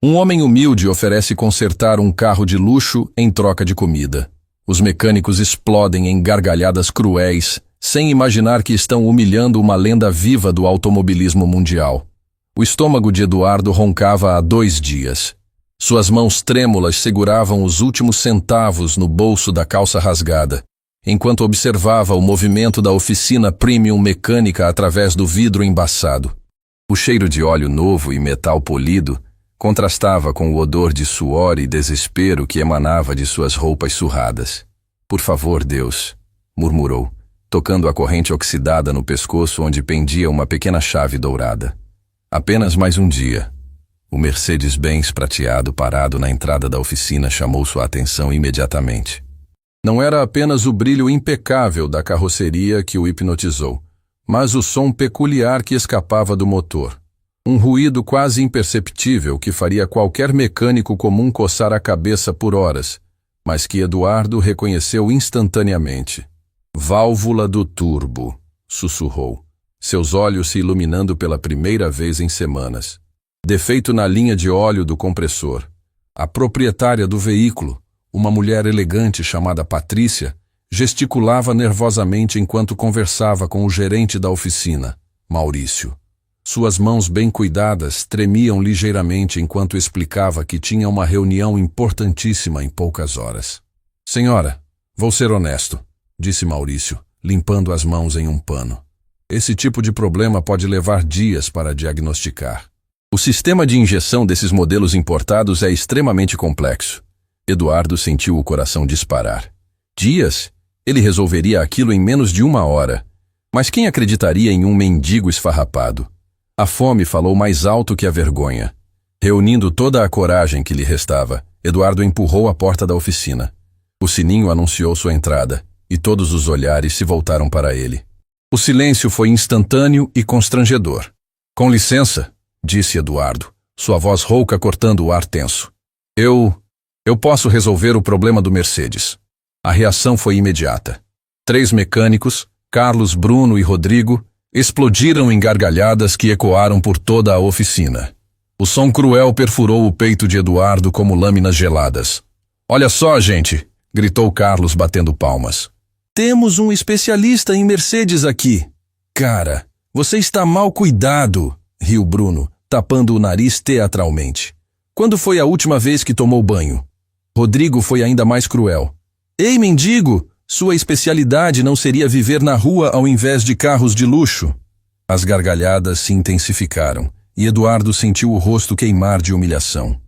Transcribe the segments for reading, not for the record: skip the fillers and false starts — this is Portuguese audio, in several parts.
Um homem humilde oferece consertar um carro de luxo em troca de comida. Os mecânicos explodem em gargalhadas cruéis, sem imaginar que estão humilhando uma lenda viva do automobilismo mundial. O estômago de Eduardo roncava há 2 dias. Suas mãos trêmulas seguravam os últimos centavos no bolso da calça rasgada, enquanto observava o movimento da oficina premium mecânica através do vidro embaçado. O cheiro de óleo novo e metal polido contrastava com o odor de suor e desespero que emanava de suas roupas surradas. "Por favor, Deus", murmurou, tocando a corrente oxidada no pescoço onde pendia uma pequena chave dourada. Apenas mais um dia. O Mercedes-Benz prateado parado na entrada da oficina chamou sua atenção imediatamente. Não era apenas o brilho impecável da carroceria que o hipnotizou, mas o som peculiar que escapava do motor. Um ruído quase imperceptível que faria qualquer mecânico comum coçar a cabeça por horas, mas que Eduardo reconheceu instantaneamente. "Válvula do turbo", sussurrou, seus olhos se iluminando pela primeira vez em semanas. Defeito na linha de óleo do compressor. A proprietária do veículo, uma mulher elegante chamada Patrícia, gesticulava nervosamente enquanto conversava com o gerente da oficina, Maurício. Suas mãos bem cuidadas tremiam ligeiramente enquanto explicava que tinha uma reunião importantíssima em poucas horas. "Senhora, vou ser honesto", disse Maurício, limpando as mãos em um pano. "Esse tipo de problema pode levar dias para diagnosticar. O sistema de injeção desses modelos importados é extremamente complexo." Eduardo sentiu o coração disparar. Dias? Ele resolveria aquilo em menos de 1 hora. Mas quem acreditaria em um mendigo esfarrapado? A fome falou mais alto que a vergonha. Reunindo toda a coragem que lhe restava, Eduardo empurrou a porta da oficina. O sininho anunciou sua entrada, e todos os olhares se voltaram para ele. O silêncio foi instantâneo e constrangedor. "Com licença", disse Eduardo, sua voz rouca cortando o ar tenso. Eu posso resolver o problema do Mercedes." A reação foi imediata. 3 mecânicos, Carlos, Bruno e Rodrigo, explodiram em gargalhadas que ecoaram por toda a oficina. O som cruel perfurou o peito de Eduardo como lâminas geladas. "Olha só, gente", gritou Carlos batendo palmas. "Temos um especialista em Mercedes aqui." "Cara, você está mal cuidado", riu Bruno, tapando o nariz teatralmente. "Quando foi a última vez que tomou banho?" Rodrigo foi ainda mais cruel. "Ei, mendigo, sua especialidade não seria viver na rua ao invés de carros de luxo?" As gargalhadas se intensificaram, e Eduardo sentiu o rosto queimar de humilhação.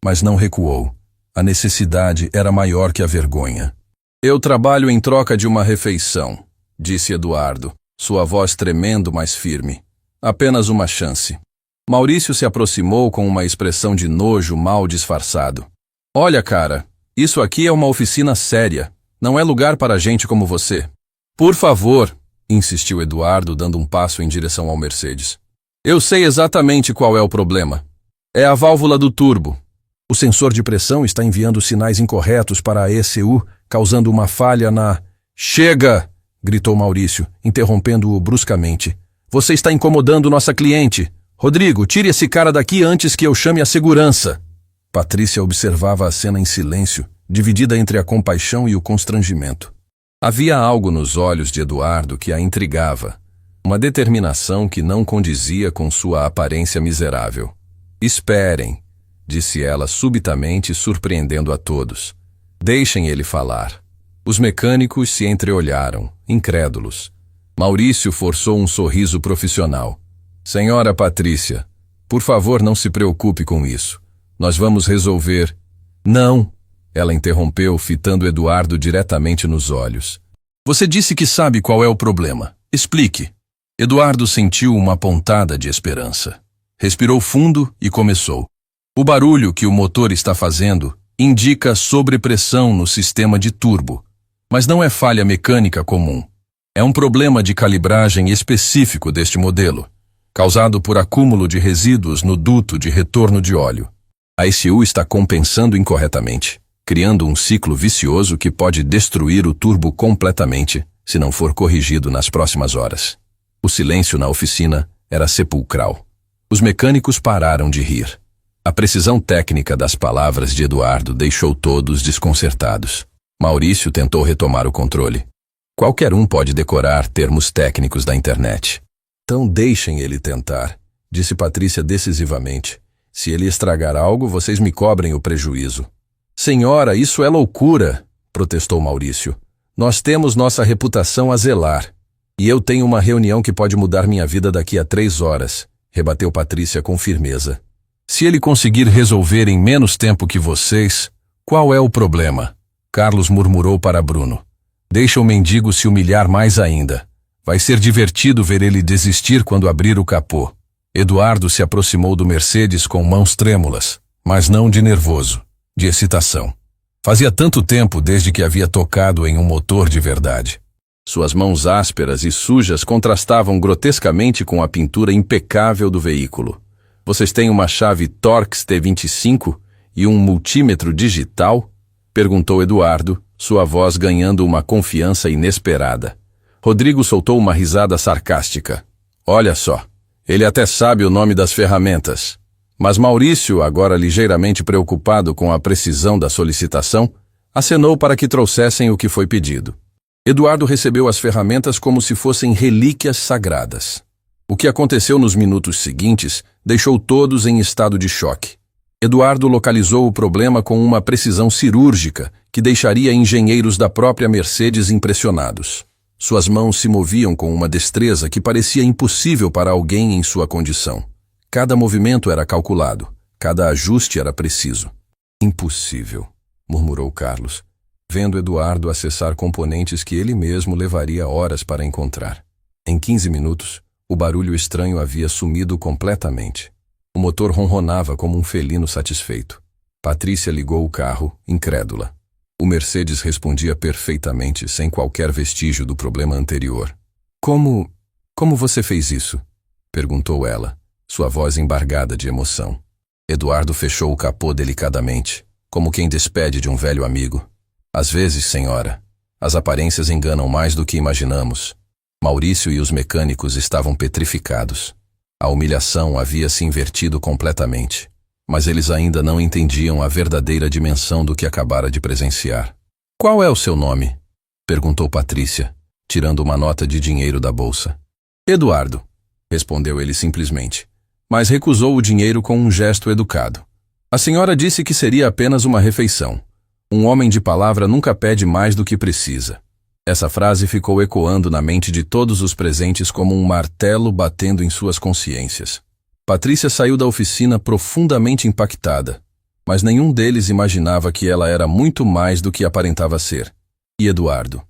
Mas não recuou. A necessidade era maior que a vergonha. "Eu trabalho em troca de uma refeição", disse Eduardo, sua voz tremendo, mas firme. "Apenas uma chance." Maurício se aproximou com uma expressão de nojo mal disfarçado. "Olha, cara, isso aqui é uma oficina séria. Não é lugar para gente como você." "Por favor", insistiu Eduardo, dando um passo em direção ao Mercedes. "Eu sei exatamente qual é o problema. É a válvula do turbo. O sensor de pressão está enviando sinais incorretos para a ECU, causando uma falha na..." "Chega!" gritou Maurício, interrompendo-o bruscamente. "Você está incomodando nossa cliente. Rodrigo, tire esse cara daqui antes que eu chame a segurança." Patrícia observava a cena em silêncio, dividida entre a compaixão e o constrangimento. Havia algo nos olhos de Eduardo que a intrigava, uma determinação que não condizia com sua aparência miserável. "Esperem", disse ela subitamente, surpreendendo a todos. "Deixem ele falar." Os mecânicos se entreolharam, incrédulos. Maurício forçou um sorriso profissional. "Senhora Patrícia, por favor, não se preocupe com isso. Nós vamos resolver." "Não", ela interrompeu, fitando Eduardo diretamente nos olhos. "Você disse que sabe qual é o problema. Explique." Eduardo sentiu uma pontada de esperança. Respirou fundo e começou. "O barulho que o motor está fazendo indica sobrepressão no sistema de turbo, mas não é falha mecânica comum. É um problema de calibragem específico deste modelo, causado por acúmulo de resíduos no duto de retorno de óleo. A ECU está compensando incorretamente, criando um ciclo vicioso que pode destruir o turbo completamente se não for corrigido nas próximas horas." O silêncio na oficina era sepulcral. Os mecânicos pararam de rir. A precisão técnica das palavras de Eduardo deixou todos desconcertados. Maurício tentou retomar o controle. Qualquer um pode decorar termos técnicos da internet. Então deixem ele tentar, disse Patrícia decisivamente. Se ele estragar algo, vocês me cobrem o prejuízo. Senhora, isso é loucura, protestou Maurício. Nós temos nossa reputação a zelar. E eu tenho uma reunião que pode mudar minha vida daqui a 3 horas, rebateu Patrícia com firmeza. Se ele conseguir resolver em menos tempo que vocês, qual é o problema? Carlos murmurou para Bruno. Deixa o mendigo se humilhar mais ainda. Vai ser divertido ver ele desistir quando abrir o capô. Eduardo se aproximou do Mercedes com mãos trêmulas, mas não de nervoso, de excitação. Fazia tanto tempo desde que havia tocado em um motor de verdade. Suas mãos ásperas e sujas contrastavam grotescamente com a pintura impecável do veículo. Vocês têm uma chave Torx T25 e um multímetro digital? Perguntou Eduardo, sua voz ganhando uma confiança inesperada. Rodrigo soltou uma risada sarcástica. Olha só, ele até sabe o nome das ferramentas. Mas Maurício, agora ligeiramente preocupado com a precisão da solicitação, acenou para que trouxessem o que foi pedido. Eduardo recebeu as ferramentas como se fossem relíquias sagradas. O que aconteceu nos minutos seguintes deixou todos em estado de choque. Eduardo localizou o problema com uma precisão cirúrgica que deixaria engenheiros da própria Mercedes impressionados. Suas mãos se moviam com uma destreza que parecia impossível para alguém em sua condição. Cada movimento era calculado, cada ajuste era preciso. Impossível, murmurou Carlos, vendo Eduardo acessar componentes que ele mesmo levaria horas para encontrar. Em 15 minutos, o barulho estranho havia sumido completamente. O motor ronronava como um felino satisfeito. Patrícia ligou o carro, incrédula. O Mercedes respondia perfeitamente, sem qualquer vestígio do problema anterior. Como você fez isso? Perguntou ela, sua voz embargada de emoção. Eduardo fechou o capô delicadamente, como quem despede de um velho amigo. Às vezes, senhora, as aparências enganam mais do que imaginamos. Maurício e os mecânicos estavam petrificados. A humilhação havia se invertido completamente, mas eles ainda não entendiam a verdadeira dimensão do que acabara de presenciar. Qual é o seu nome? Perguntou Patrícia, tirando uma nota de dinheiro da bolsa. Eduardo, respondeu ele simplesmente, mas recusou o dinheiro com um gesto educado. A senhora disse que seria apenas uma refeição. Um homem de palavra nunca pede mais do que precisa. Essa frase ficou ecoando na mente de todos os presentes como um martelo batendo em suas consciências. Patrícia saiu da oficina profundamente impactada, mas nenhum deles imaginava que ela era muito mais do que aparentava ser. E Eduardo?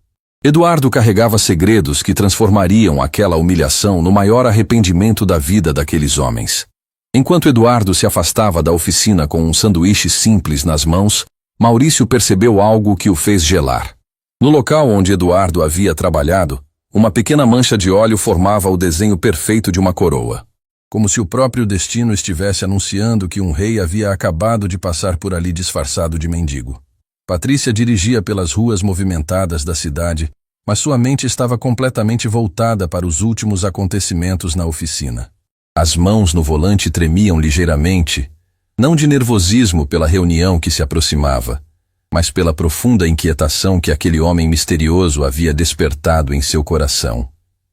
Eduardo carregava segredos que transformariam aquela humilhação no maior arrependimento da vida daqueles homens. Enquanto Eduardo se afastava da oficina com um sanduíche simples nas mãos, Maurício percebeu algo que o fez gelar. No local onde Eduardo havia trabalhado, uma pequena mancha de óleo formava o desenho perfeito de uma coroa. Como se o próprio destino estivesse anunciando que um rei havia acabado de passar por ali disfarçado de mendigo. Patrícia dirigia pelas ruas movimentadas da cidade, mas sua mente estava completamente voltada para os últimos acontecimentos na oficina. As mãos no volante tremiam ligeiramente, não de nervosismo pela reunião que se aproximava, mas pela profunda inquietação que aquele homem misterioso havia despertado em seu coração.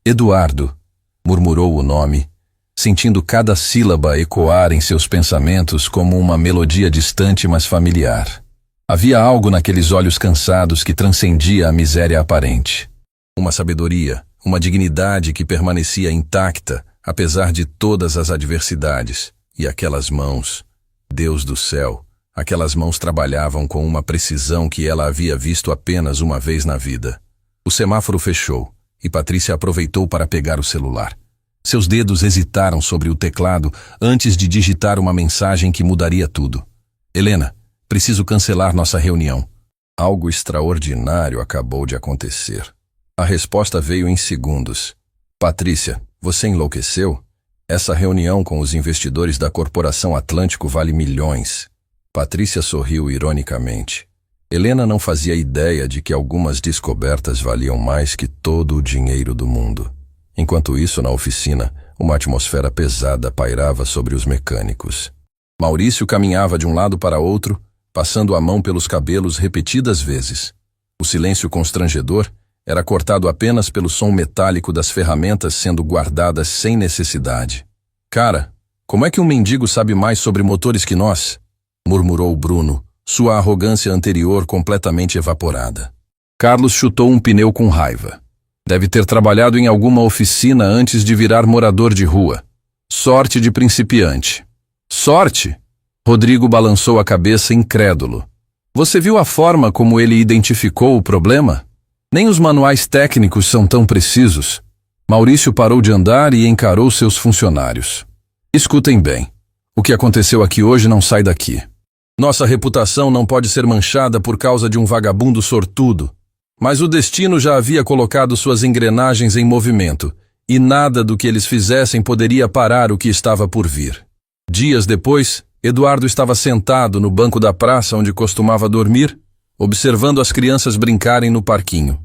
Eduardo, murmurou o nome, sentindo cada sílaba ecoar em seus pensamentos como uma melodia distante mas familiar. Havia algo naqueles olhos cansados que transcendia a miséria aparente. Uma sabedoria, uma dignidade que permanecia intacta, apesar de todas as adversidades. E aquelas mãos, Deus do céu, aquelas mãos trabalhavam com uma precisão que ela havia visto apenas uma vez na vida. O semáforo fechou, e Patrícia aproveitou para pegar o celular. Seus dedos hesitaram sobre o teclado antes de digitar uma mensagem que mudaria tudo. Helena, preciso cancelar nossa reunião. Algo extraordinário acabou de acontecer. A resposta veio em segundos. Patrícia, você enlouqueceu? Essa reunião com os investidores da Corporação Atlântico vale milhões. Patrícia sorriu ironicamente. Helena não fazia ideia de que algumas descobertas valiam mais que todo o dinheiro do mundo. Enquanto isso, na oficina, uma atmosfera pesada pairava sobre os mecânicos. Maurício caminhava de um lado para outro, passando a mão pelos cabelos repetidas vezes. O silêncio constrangedor era cortado apenas pelo som metálico das ferramentas sendo guardadas sem necessidade. Cara, como é que um mendigo sabe mais sobre motores que nós? Murmurou Bruno, sua arrogância anterior completamente evaporada. Carlos chutou um pneu com raiva. Deve ter trabalhado em alguma oficina antes de virar morador de rua. Sorte de principiante. Sorte? Rodrigo balançou a cabeça incrédulo. Você viu a forma como ele identificou o problema? Nem os manuais técnicos são tão precisos. Maurício parou de andar e encarou seus funcionários. Escutem bem. O que aconteceu aqui hoje não sai daqui. Nossa reputação não pode ser manchada por causa de um vagabundo sortudo. Mas o destino já havia colocado suas engrenagens em movimento, e nada do que eles fizessem poderia parar o que estava por vir. Dias depois, Eduardo estava sentado no banco da praça onde costumava dormir, observando as crianças brincarem no parquinho.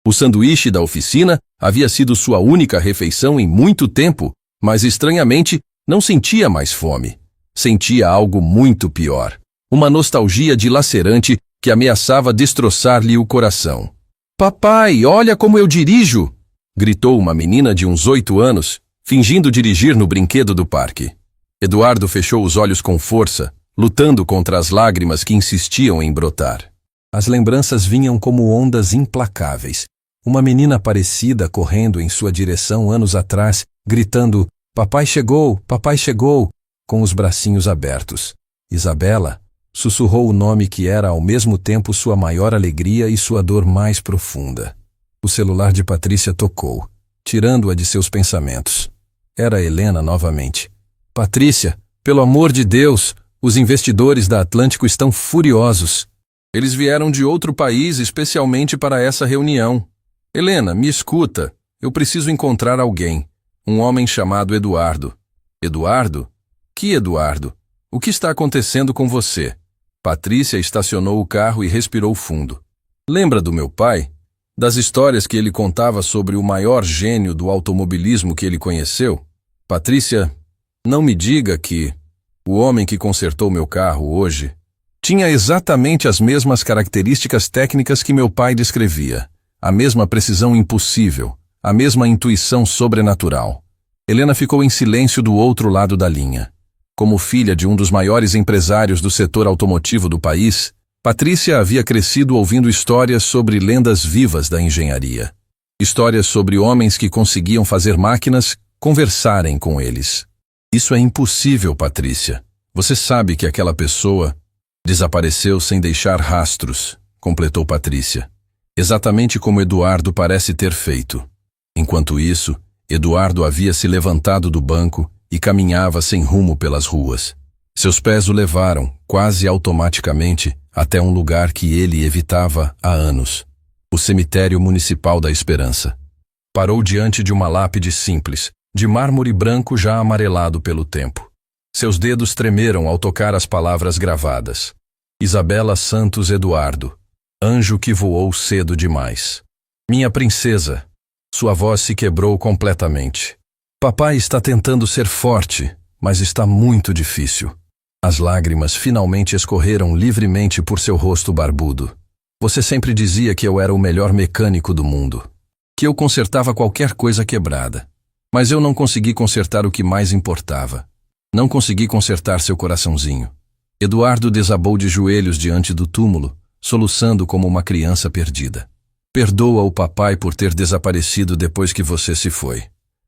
O sanduíche da oficina havia sido sua única refeição em muito tempo, mas estranhamente não sentia mais fome. Sentia algo muito pior. Uma nostalgia dilacerante que ameaçava destroçar-lhe o coração. Papai, olha como eu dirijo! Gritou uma menina de uns 8 anos, fingindo dirigir no brinquedo do parque. Eduardo fechou os olhos com força, lutando contra as lágrimas que insistiam em brotar. As lembranças vinham como ondas implacáveis. Uma menina parecida correndo em sua direção anos atrás, gritando, papai chegou, com os bracinhos abertos. Isabela sussurrou o nome que era ao mesmo tempo sua maior alegria e sua dor mais profunda. O celular de Patrícia tocou, tirando-a de seus pensamentos. Era Helena novamente. Patrícia, pelo amor de Deus, os investidores da Atlântico estão furiosos. Eles vieram de outro país especialmente para essa reunião. Helena, me escuta. Eu preciso encontrar alguém. Um homem chamado Eduardo. Eduardo? Que Eduardo? O que está acontecendo com você? Patrícia estacionou o carro e respirou fundo. Lembra do meu pai? Das histórias que ele contava sobre o maior gênio do automobilismo que ele conheceu? Patrícia, não me diga que o homem que consertou meu carro hoje tinha exatamente as mesmas características técnicas que meu pai descrevia. A mesma precisão impossível, a mesma intuição sobrenatural. Helena ficou em silêncio do outro lado da linha. Como filha de um dos maiores empresários do setor automotivo do país, Patrícia havia crescido ouvindo histórias sobre lendas vivas da engenharia. Histórias sobre homens que conseguiam fazer máquinas conversarem com eles. Isso é impossível, Patrícia. Você sabe que aquela pessoa desapareceu sem deixar rastros, completou Patrícia. Exatamente como Eduardo parece ter feito. Enquanto isso, Eduardo havia se levantado do banco e caminhava sem rumo pelas ruas. Seus pés o levaram, quase automaticamente, até um lugar que ele evitava há anos. O cemitério municipal da Esperança. Parou diante de uma lápide simples, de mármore branco já amarelado pelo tempo. Seus dedos tremeram ao tocar as palavras gravadas. Isabela Santos Eduardo, anjo que voou cedo demais. Minha princesa. Sua voz se quebrou completamente. Papai está tentando ser forte, mas está muito difícil. As lágrimas finalmente escorreram livremente por seu rosto barbudo. Você sempre dizia que eu era o melhor mecânico do mundo, que eu consertava qualquer coisa quebrada. Mas eu não consegui consertar o que mais importava. Não consegui consertar seu coraçãozinho. Eduardo desabou de joelhos diante do túmulo, soluçando como uma criança perdida. Perdoa o papai por ter desaparecido depois que você se foi.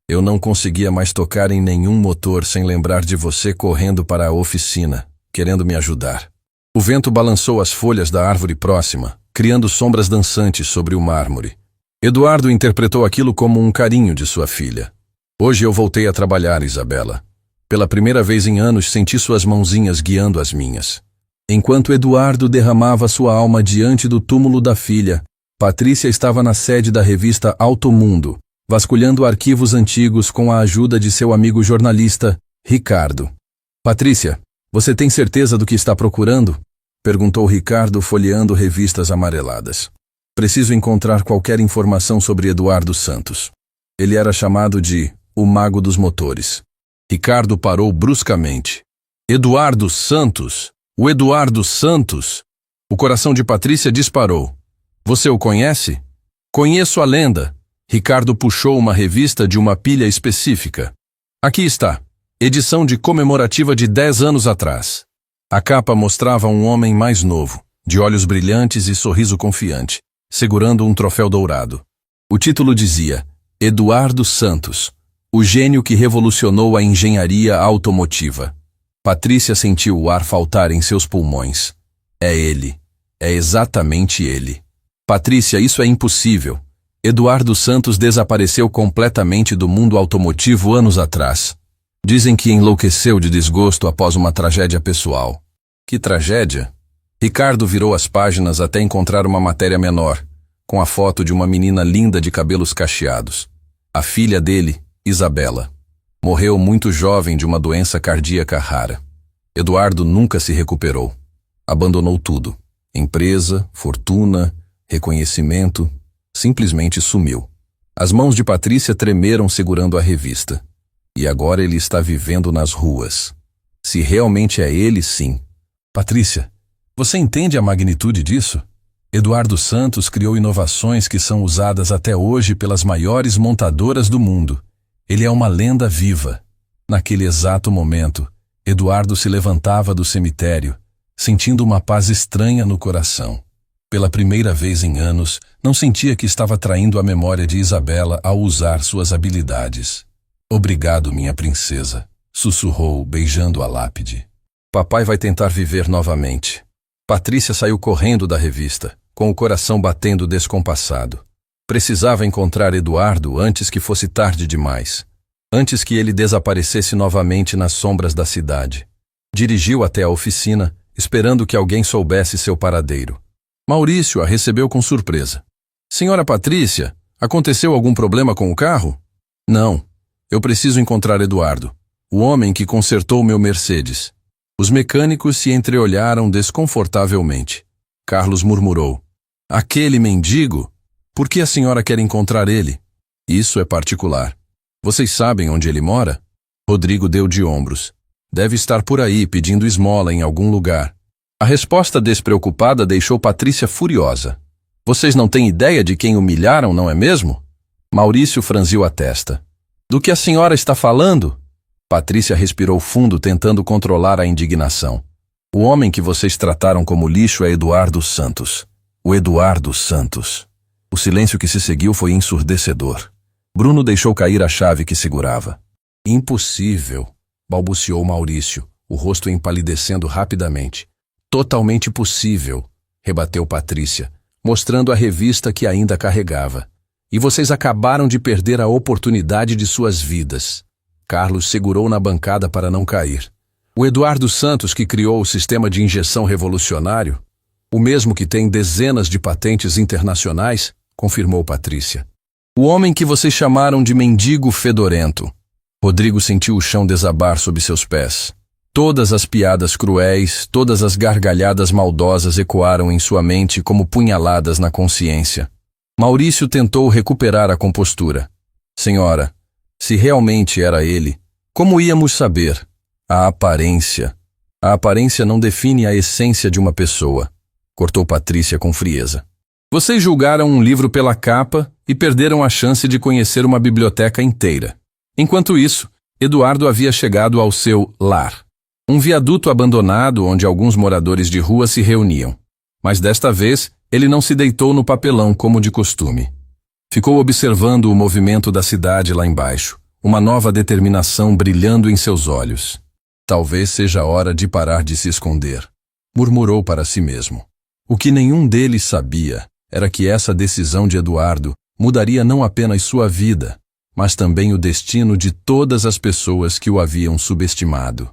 Eu não conseguia mais tocar em nenhum motor sem lembrar de você correndo para a oficina, querendo me ajudar. O vento balançou as folhas da árvore próxima, criando sombras dançantes sobre o mármore. Eduardo interpretou aquilo como um carinho de sua filha. Hoje eu voltei a trabalhar, Isabela. Pela primeira vez em anos senti suas mãozinhas guiando as minhas. Enquanto Eduardo derramava sua alma diante do túmulo da filha, Patrícia estava na sede da revista Automundo, vasculhando arquivos antigos com a ajuda de seu amigo jornalista, Ricardo. Patrícia, você tem certeza do que está procurando? Perguntou Ricardo, folheando revistas amareladas. Preciso encontrar qualquer informação sobre Eduardo Santos. Ele era chamado de o Mago dos Motores. Ricardo parou bruscamente. Eduardo Santos! O Eduardo Santos! O coração de Patrícia disparou. Você o conhece? Conheço a lenda. Ricardo puxou uma revista de uma pilha específica. Aqui está. Edição de comemorativa de 10 anos atrás. A capa mostrava um homem mais novo, de olhos brilhantes e sorriso confiante, segurando um troféu dourado. O título dizia: Eduardo Santos, o gênio que revolucionou a engenharia automotiva. Patrícia sentiu o ar faltar em seus pulmões. É ele. É exatamente ele. Patrícia, isso é impossível. Eduardo Santos desapareceu completamente do mundo automotivo anos atrás. Dizem que enlouqueceu de desgosto após uma tragédia pessoal. Que tragédia? Ricardo virou as páginas até encontrar uma matéria menor, com a foto de uma menina linda de cabelos cacheados. A filha dele, Isabela. Morreu muito jovem de uma doença cardíaca rara. Eduardo nunca se recuperou. Abandonou tudo. Empresa, fortuna, reconhecimento. Simplesmente sumiu. As mãos de Patrícia tremeram segurando a revista. E agora ele está vivendo nas ruas. Se realmente é ele, sim. Patrícia, você entende a magnitude disso? Eduardo Santos criou inovações que são usadas até hoje pelas maiores montadoras do mundo. Ele é uma lenda viva. Naquele exato momento, Eduardo se levantava do cemitério, sentindo uma paz estranha no coração. Pela primeira vez em anos, não sentia que estava traindo a memória de Isabela ao usar suas habilidades. Obrigado, minha princesa, sussurrou, beijando a lápide. Papai vai tentar viver novamente. Patrícia saiu correndo da revista, com o coração batendo descompassado. Precisava encontrar Eduardo antes que fosse tarde demais. Antes que ele desaparecesse novamente nas sombras da cidade. Dirigiu até a oficina, esperando que alguém soubesse seu paradeiro. Maurício a recebeu com surpresa. Senhora Patrícia, aconteceu algum problema com o carro? Não. Eu preciso encontrar Eduardo, o homem que consertou meu Mercedes. Os mecânicos se entreolharam desconfortavelmente. Carlos murmurou. Aquele mendigo? Por que a senhora quer encontrar ele? Isso é particular. Vocês sabem onde ele mora? Rodrigo deu de ombros. Deve estar por aí pedindo esmola em algum lugar. A resposta despreocupada deixou Patrícia furiosa. Vocês não têm ideia de quem humilharam, não é mesmo? Maurício franziu a testa. Do que a senhora está falando? Patrícia respirou fundo, tentando controlar a indignação. O homem que vocês trataram como lixo é Eduardo Santos. O Eduardo Santos. O silêncio que se seguiu foi ensurdecedor. Bruno deixou cair a chave que segurava. Impossível, balbuciou Maurício, o rosto empalidecendo rapidamente. Totalmente possível, rebateu Patrícia, mostrando a revista que ainda carregava. E vocês acabaram de perder a oportunidade de suas vidas. Carlos segurou na bancada para não cair. O Eduardo Santos que criou o sistema de injeção revolucionário, o mesmo que tem dezenas de patentes internacionais, confirmou Patrícia. O homem que vocês chamaram de mendigo fedorento. Rodrigo sentiu o chão desabar sob seus pés. Todas as piadas cruéis, todas as gargalhadas maldosas ecoaram em sua mente como punhaladas na consciência. Maurício tentou recuperar a compostura. Senhora, se realmente era ele, como íamos saber? A aparência. A aparência não define a essência de uma pessoa, cortou Patrícia com frieza. Vocês julgaram um livro pela capa e perderam a chance de conhecer uma biblioteca inteira. Enquanto isso, Eduardo havia chegado ao seu lar. Um viaduto abandonado onde alguns moradores de rua se reuniam. Mas desta vez, ele não se deitou no papelão como de costume. Ficou observando o movimento da cidade lá embaixo, uma nova determinação brilhando em seus olhos. Talvez seja a hora de parar de se esconder, murmurou para si mesmo. O que nenhum deles sabia era que essa decisão de Eduardo mudaria não apenas sua vida, mas também o destino de todas as pessoas que o haviam subestimado.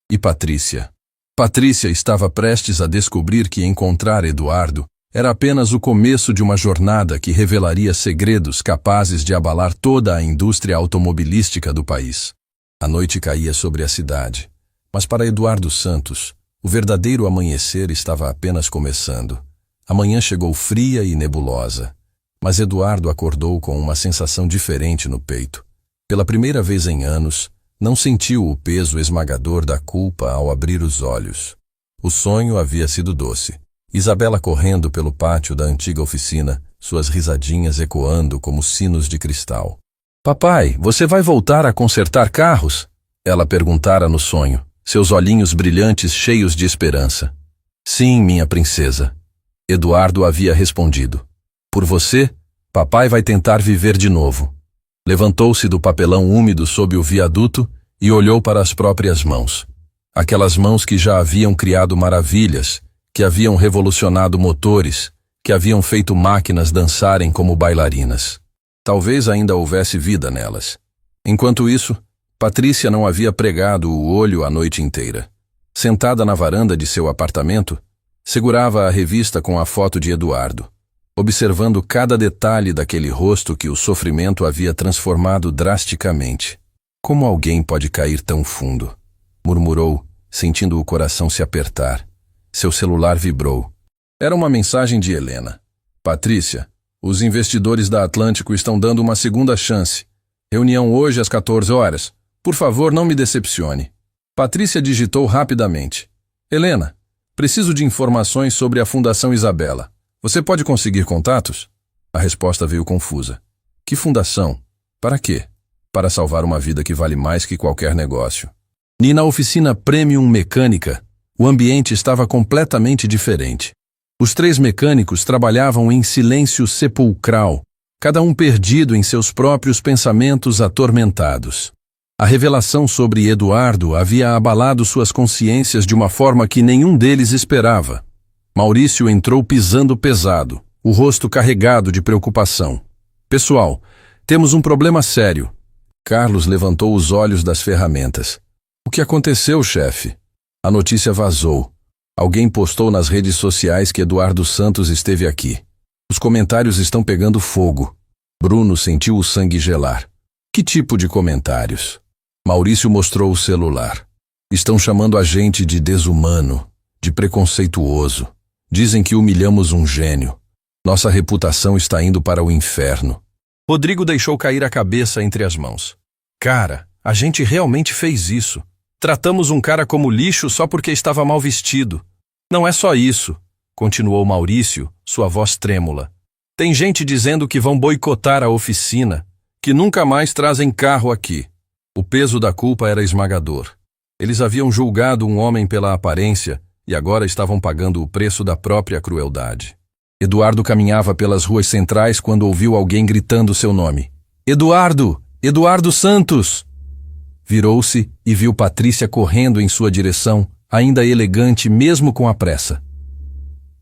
E Patrícia? Patrícia estava prestes a descobrir que encontrar Eduardo era apenas o começo de uma jornada que revelaria segredos capazes de abalar toda a indústria automobilística do país. A noite caía sobre a cidade, mas para Eduardo Santos, o verdadeiro amanhecer estava apenas começando. A manhã chegou fria e nebulosa, mas Eduardo acordou com uma sensação diferente no peito. Pela primeira vez em anos, Não sentiu o peso esmagador da culpa ao abrir os olhos. O sonho havia sido doce. Isabela correndo pelo pátio da antiga oficina, suas risadinhas ecoando como sinos de cristal. Papai, você vai voltar a consertar carros? Ela perguntara no sonho, seus olhinhos brilhantes cheios de esperança. Sim, minha princesa. Eduardo havia respondido. Por você, papai vai tentar viver de novo. Levantou-se do papelão úmido sob o viaduto e olhou para as próprias mãos. Aquelas mãos que já haviam criado maravilhas, que haviam revolucionado motores, que haviam feito máquinas dançarem como bailarinas. Talvez ainda houvesse vida nelas. Enquanto isso, Patrícia não havia pregado o olho a noite inteira. Sentada na varanda de seu apartamento, segurava a revista com a foto de Eduardo, observando cada detalhe daquele rosto que o sofrimento havia transformado drasticamente. Como alguém pode cair tão fundo? Murmurou, sentindo o coração se apertar. Seu celular vibrou. Era uma mensagem de Helena. Patrícia, os investidores da Atlântico estão dando uma segunda chance. Reunião hoje às 14 horas. Por favor, não me decepcione. Patrícia digitou rapidamente. Helena, preciso de informações sobre a Fundação Isabela. Você pode conseguir contatos? A resposta veio confusa. Que fundação? Para quê? Para salvar uma vida que vale mais que qualquer negócio. E na oficina Premium Mecânica, o ambiente estava completamente diferente. Os 3 mecânicos trabalhavam em silêncio sepulcral, cada um perdido em seus próprios pensamentos atormentados. A revelação sobre Eduardo havia abalado suas consciências de uma forma que nenhum deles esperava. Maurício entrou pisando pesado, o rosto carregado de preocupação. Pessoal, temos um problema sério. Carlos levantou os olhos das ferramentas. O que aconteceu, chefe? A notícia vazou. Alguém postou nas redes sociais que Eduardo Santos esteve aqui. Os comentários estão pegando fogo. Bruno sentiu o sangue gelar. Que tipo de comentários? Maurício mostrou o celular. Estão chamando a gente de desumano, de preconceituoso. Dizem que humilhamos um gênio. Nossa reputação está indo para o inferno. Rodrigo deixou cair a cabeça entre as mãos. Cara, a gente realmente fez isso. Tratamos um cara como lixo só porque estava mal vestido. Não é só isso, continuou Maurício, sua voz trêmula. Tem gente dizendo que vão boicotar a oficina, que nunca mais trazem carro aqui. O peso da culpa era esmagador. Eles haviam julgado um homem pela aparência e agora estavam pagando o preço da própria crueldade. Eduardo caminhava pelas ruas centrais quando ouviu alguém gritando seu nome. Eduardo! Eduardo Santos! Virou-se e viu Patrícia correndo em sua direção, ainda elegante mesmo com a pressa.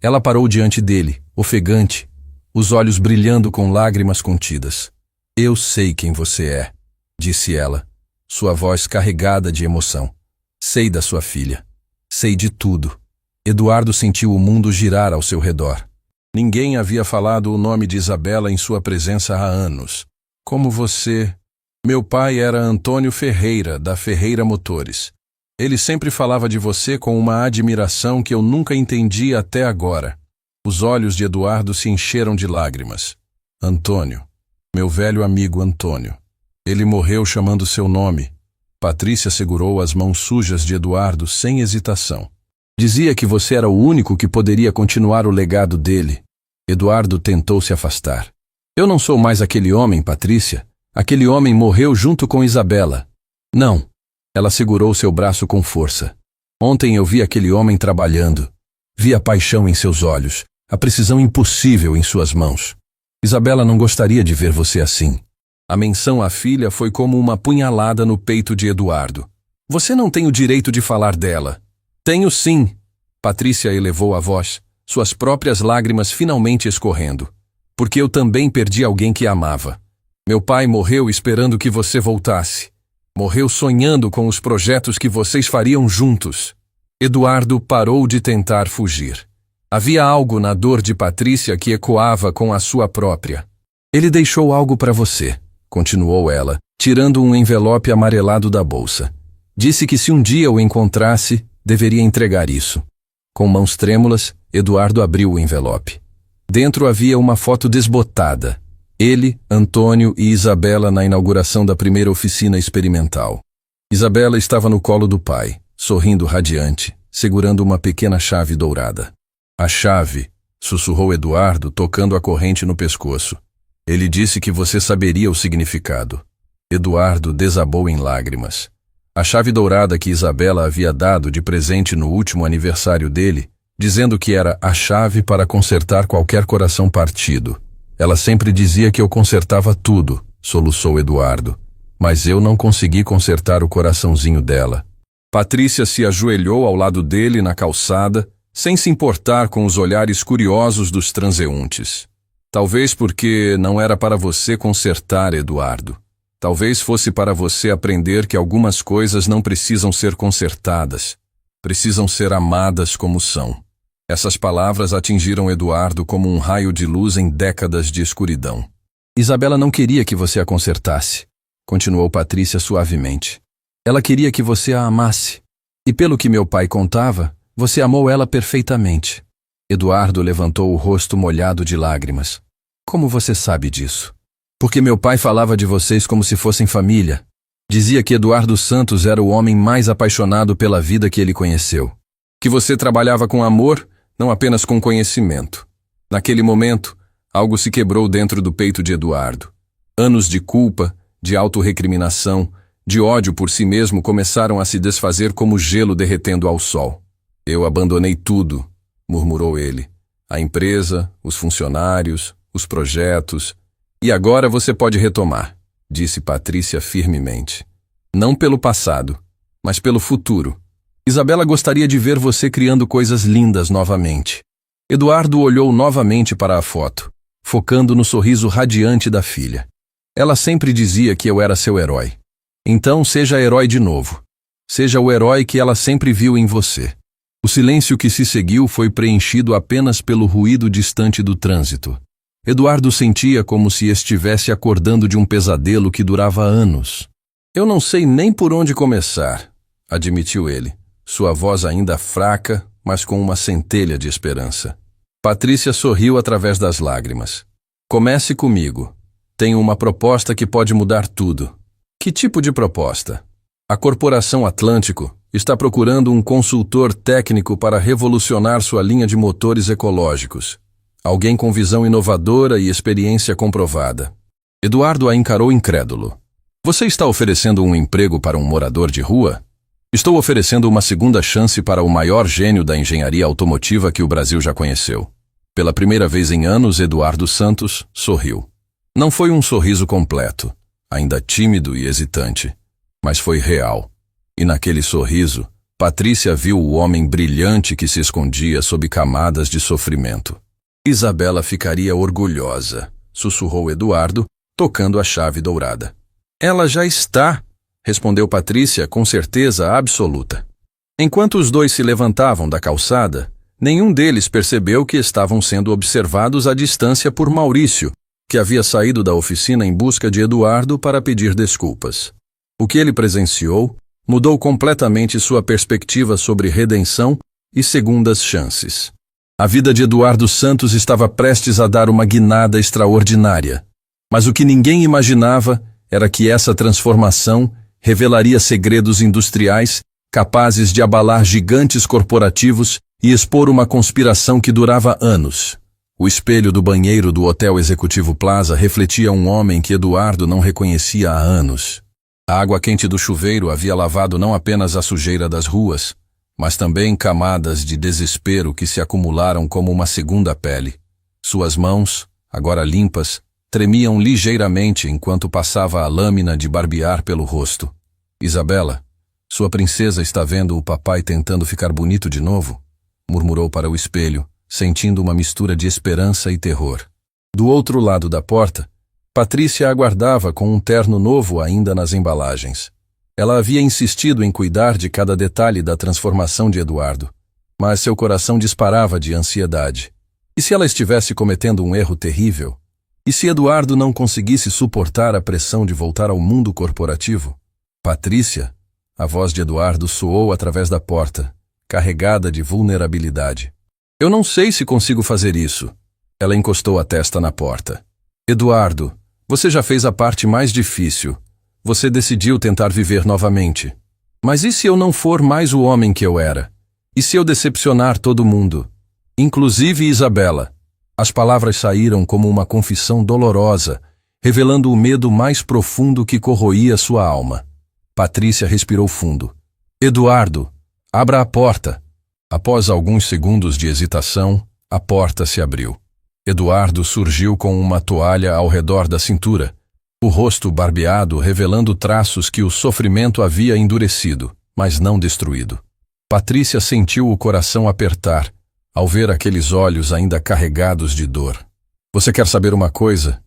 Ela parou diante dele, ofegante, os olhos brilhando com lágrimas contidas. Eu sei quem você é, disse ela, sua voz carregada de emoção. Sei da sua filha. Sei de tudo. Eduardo sentiu o mundo girar ao seu redor. Ninguém havia falado o nome de Isabela em sua presença há anos. Como você... Meu pai era Antônio Ferreira, da Ferreira Motores. Ele sempre falava de você com uma admiração que eu nunca entendi até agora. Os olhos de Eduardo se encheram de lágrimas. Antônio, meu velho amigo Antônio. Ele morreu chamando seu nome. Patrícia segurou as mãos sujas de Eduardo sem hesitação. Dizia que você era o único que poderia continuar o legado dele. Eduardo tentou se afastar. Eu não sou mais aquele homem, Patrícia. Aquele homem morreu junto com Isabela. Não. Ela segurou seu braço com força. Ontem eu vi aquele homem trabalhando. Vi a paixão em seus olhos, a precisão impossível em suas mãos. Isabela não gostaria de ver você assim. A menção à filha foi como uma punhalada no peito de Eduardo. Você não tem o direito de falar dela. Tenho sim. Patrícia elevou a voz, suas próprias lágrimas finalmente escorrendo. Porque eu também perdi alguém que amava. Meu pai morreu esperando que você voltasse. Morreu sonhando com os projetos que vocês fariam juntos. Eduardo parou de tentar fugir. Havia algo na dor de Patrícia que ecoava com a sua própria. Ele deixou algo para você, continuou ela, tirando um envelope amarelado da bolsa. Disse que se um dia o encontrasse, deveria entregar isso. Com mãos trêmulas, Eduardo abriu o envelope. Dentro havia uma foto desbotada. Ele, Antônio e Isabela na inauguração da primeira oficina experimental. Isabela estava no colo do pai, sorrindo radiante, segurando uma pequena chave dourada. A chave, sussurrou Eduardo, tocando a corrente no pescoço. Ele disse que você saberia o significado. Eduardo desabou em lágrimas. A chave dourada que Isabela havia dado de presente no último aniversário dele, dizendo que era a chave para consertar qualquer coração partido. Ela sempre dizia que eu consertava tudo, soluçou Eduardo. Mas eu não consegui consertar o coraçãozinho dela. Patrícia se ajoelhou ao lado dele na calçada, sem se importar com os olhares curiosos dos transeuntes. Talvez porque não era para você consertar, Eduardo. Talvez fosse para você aprender que algumas coisas não precisam ser consertadas. Precisam ser amadas como são. Essas palavras atingiram Eduardo como um raio de luz em décadas de escuridão. Isabela não queria que você a consertasse, continuou Patrícia suavemente. Ela queria que você a amasse. E pelo que meu pai contava, você amou ela perfeitamente. Eduardo levantou o rosto molhado de lágrimas. Como você sabe disso? Porque meu pai falava de vocês como se fossem família. Dizia que Eduardo Santos era o homem mais apaixonado pela vida que ele conheceu. Que você trabalhava com amor, não apenas com conhecimento. Naquele momento, algo se quebrou dentro do peito de Eduardo. Anos de culpa, de autorrecriminação, de ódio por si mesmo começaram a se desfazer como gelo derretendo ao sol. Eu abandonei tudo, murmurou ele. A empresa, os funcionários, os projetos. E agora você pode retomar, disse Patrícia firmemente. Não pelo passado, mas pelo futuro. Isabela gostaria de ver você criando coisas lindas novamente. Eduardo olhou novamente para a foto, focando no sorriso radiante da filha. Ela sempre dizia que eu era seu herói. Então seja herói de novo. Seja o herói que ela sempre viu em você. O silêncio que se seguiu foi preenchido apenas pelo ruído distante do trânsito. Eduardo sentia como se estivesse acordando de um pesadelo que durava anos. Eu não sei nem por onde começar, admitiu ele, sua voz ainda fraca, mas com uma centelha de esperança. Patrícia sorriu através das lágrimas. Comece comigo. Tenho uma proposta que pode mudar tudo. Que tipo de proposta? A Corporação Atlântico está procurando um consultor técnico para revolucionar sua linha de motores ecológicos. Alguém com visão inovadora e experiência comprovada. Eduardo a encarou incrédulo. Você está oferecendo um emprego para um morador de rua? Estou oferecendo uma segunda chance para o maior gênio da engenharia automotiva que o Brasil já conheceu. Pela primeira vez em anos, Eduardo Santos sorriu. Não foi um sorriso completo, ainda tímido e hesitante, mas foi real. E naquele sorriso, Patrícia viu o homem brilhante que se escondia sob camadas de sofrimento. Isabela ficaria orgulhosa, sussurrou Eduardo, tocando a chave dourada. Ela já está, respondeu Patrícia com certeza absoluta. Enquanto os dois se levantavam da calçada, nenhum deles percebeu que estavam sendo observados à distância por Maurício, que havia saído da oficina em busca de Eduardo para pedir desculpas. O que ele presenciou mudou completamente sua perspectiva sobre redenção e segundas chances. A vida de Eduardo Santos estava prestes a dar uma guinada extraordinária. Mas o que ninguém imaginava era que essa transformação revelaria segredos industriais capazes de abalar gigantes corporativos e expor uma conspiração que durava anos. O espelho do banheiro do Hotel Executivo Plaza refletia um homem que Eduardo não reconhecia há anos. A água quente do chuveiro havia lavado não apenas a sujeira das ruas, mas também camadas de desespero que se acumularam como uma segunda pele. Suas mãos, agora limpas, tremiam ligeiramente enquanto passava a lâmina de barbear pelo rosto. Isabela, sua princesa está vendo o papai tentando ficar bonito de novo? Murmurou para o espelho, sentindo uma mistura de esperança e terror. Do outro lado da porta, Patrícia aguardava com um terno novo ainda nas embalagens. Ela havia insistido em cuidar de cada detalhe da transformação de Eduardo, mas seu coração disparava de ansiedade. E se ela estivesse cometendo um erro terrível? E se Eduardo não conseguisse suportar a pressão de voltar ao mundo corporativo? Patrícia, a voz de Eduardo soou através da porta, carregada de vulnerabilidade. Eu não sei se consigo fazer isso. Ela encostou a testa na porta. Eduardo, você já fez a parte mais difícil. Você decidiu tentar viver novamente. Mas e se eu não for mais o homem que eu era? E se eu decepcionar todo mundo? Inclusive Isabela. As palavras saíram como uma confissão dolorosa, revelando o medo mais profundo que corroía sua alma. Patrícia respirou fundo. Eduardo, abra a porta. Após alguns segundos de hesitação, a porta se abriu. Eduardo surgiu com uma toalha ao redor da cintura, o rosto barbeado revelando traços que o sofrimento havia endurecido, mas não destruído. Patrícia sentiu o coração apertar ao ver aqueles olhos ainda carregados de dor. Você quer saber uma coisa?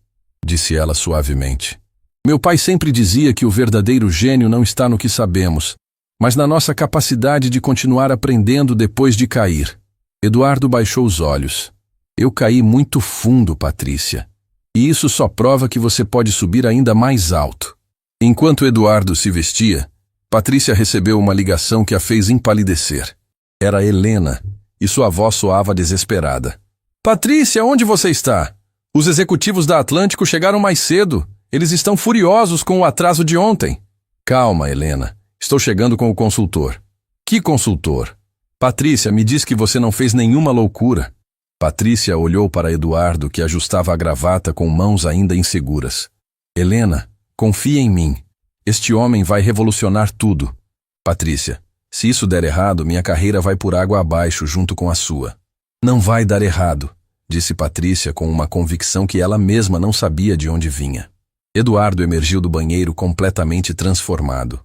Disse ela suavemente. Meu pai sempre dizia que o verdadeiro gênio não está no que sabemos, mas na nossa capacidade de continuar aprendendo depois de cair. Eduardo baixou os olhos. Eu caí muito fundo, Patrícia. E isso só prova que você pode subir ainda mais alto. Enquanto Eduardo se vestia, Patrícia recebeu uma ligação que a fez empalidecer. Era Helena, e sua voz soava desesperada. Patrícia, onde você está? Os executivos da Atlântico chegaram mais cedo. Eles estão furiosos com o atraso de ontem. Calma, Helena. Estou chegando com o consultor. Que consultor? Patrícia, me diz que você não fez nenhuma loucura. Patrícia olhou para Eduardo, que ajustava a gravata com mãos ainda inseguras. Helena, confia em mim. Este homem vai revolucionar tudo. Patrícia, se isso der errado, minha carreira vai por água abaixo junto com a sua. Não vai dar errado, disse Patrícia com uma convicção que ela mesma não sabia de onde vinha. Eduardo emergiu do banheiro completamente transformado.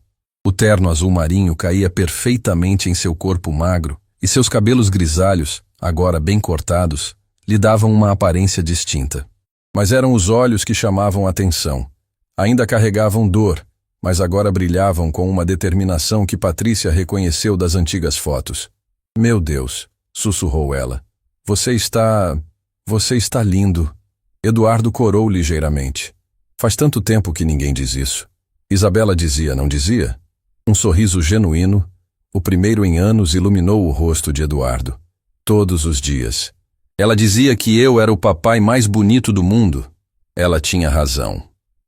O terno azul marinho caía perfeitamente em seu corpo magro e seus cabelos grisalhos, agora bem cortados, lhe davam uma aparência distinta. Mas eram os olhos que chamavam a atenção. Ainda carregavam dor, mas agora brilhavam com uma determinação que Patrícia reconheceu das antigas fotos. Meu Deus, sussurrou ela. Você está lindo. Eduardo corou ligeiramente. Faz tanto tempo que ninguém diz isso. Isabela dizia, não dizia? Um sorriso genuíno, o primeiro em anos, iluminou o rosto de Eduardo. Todos os dias. Ela dizia que eu era o papai mais bonito do mundo. Ela tinha razão.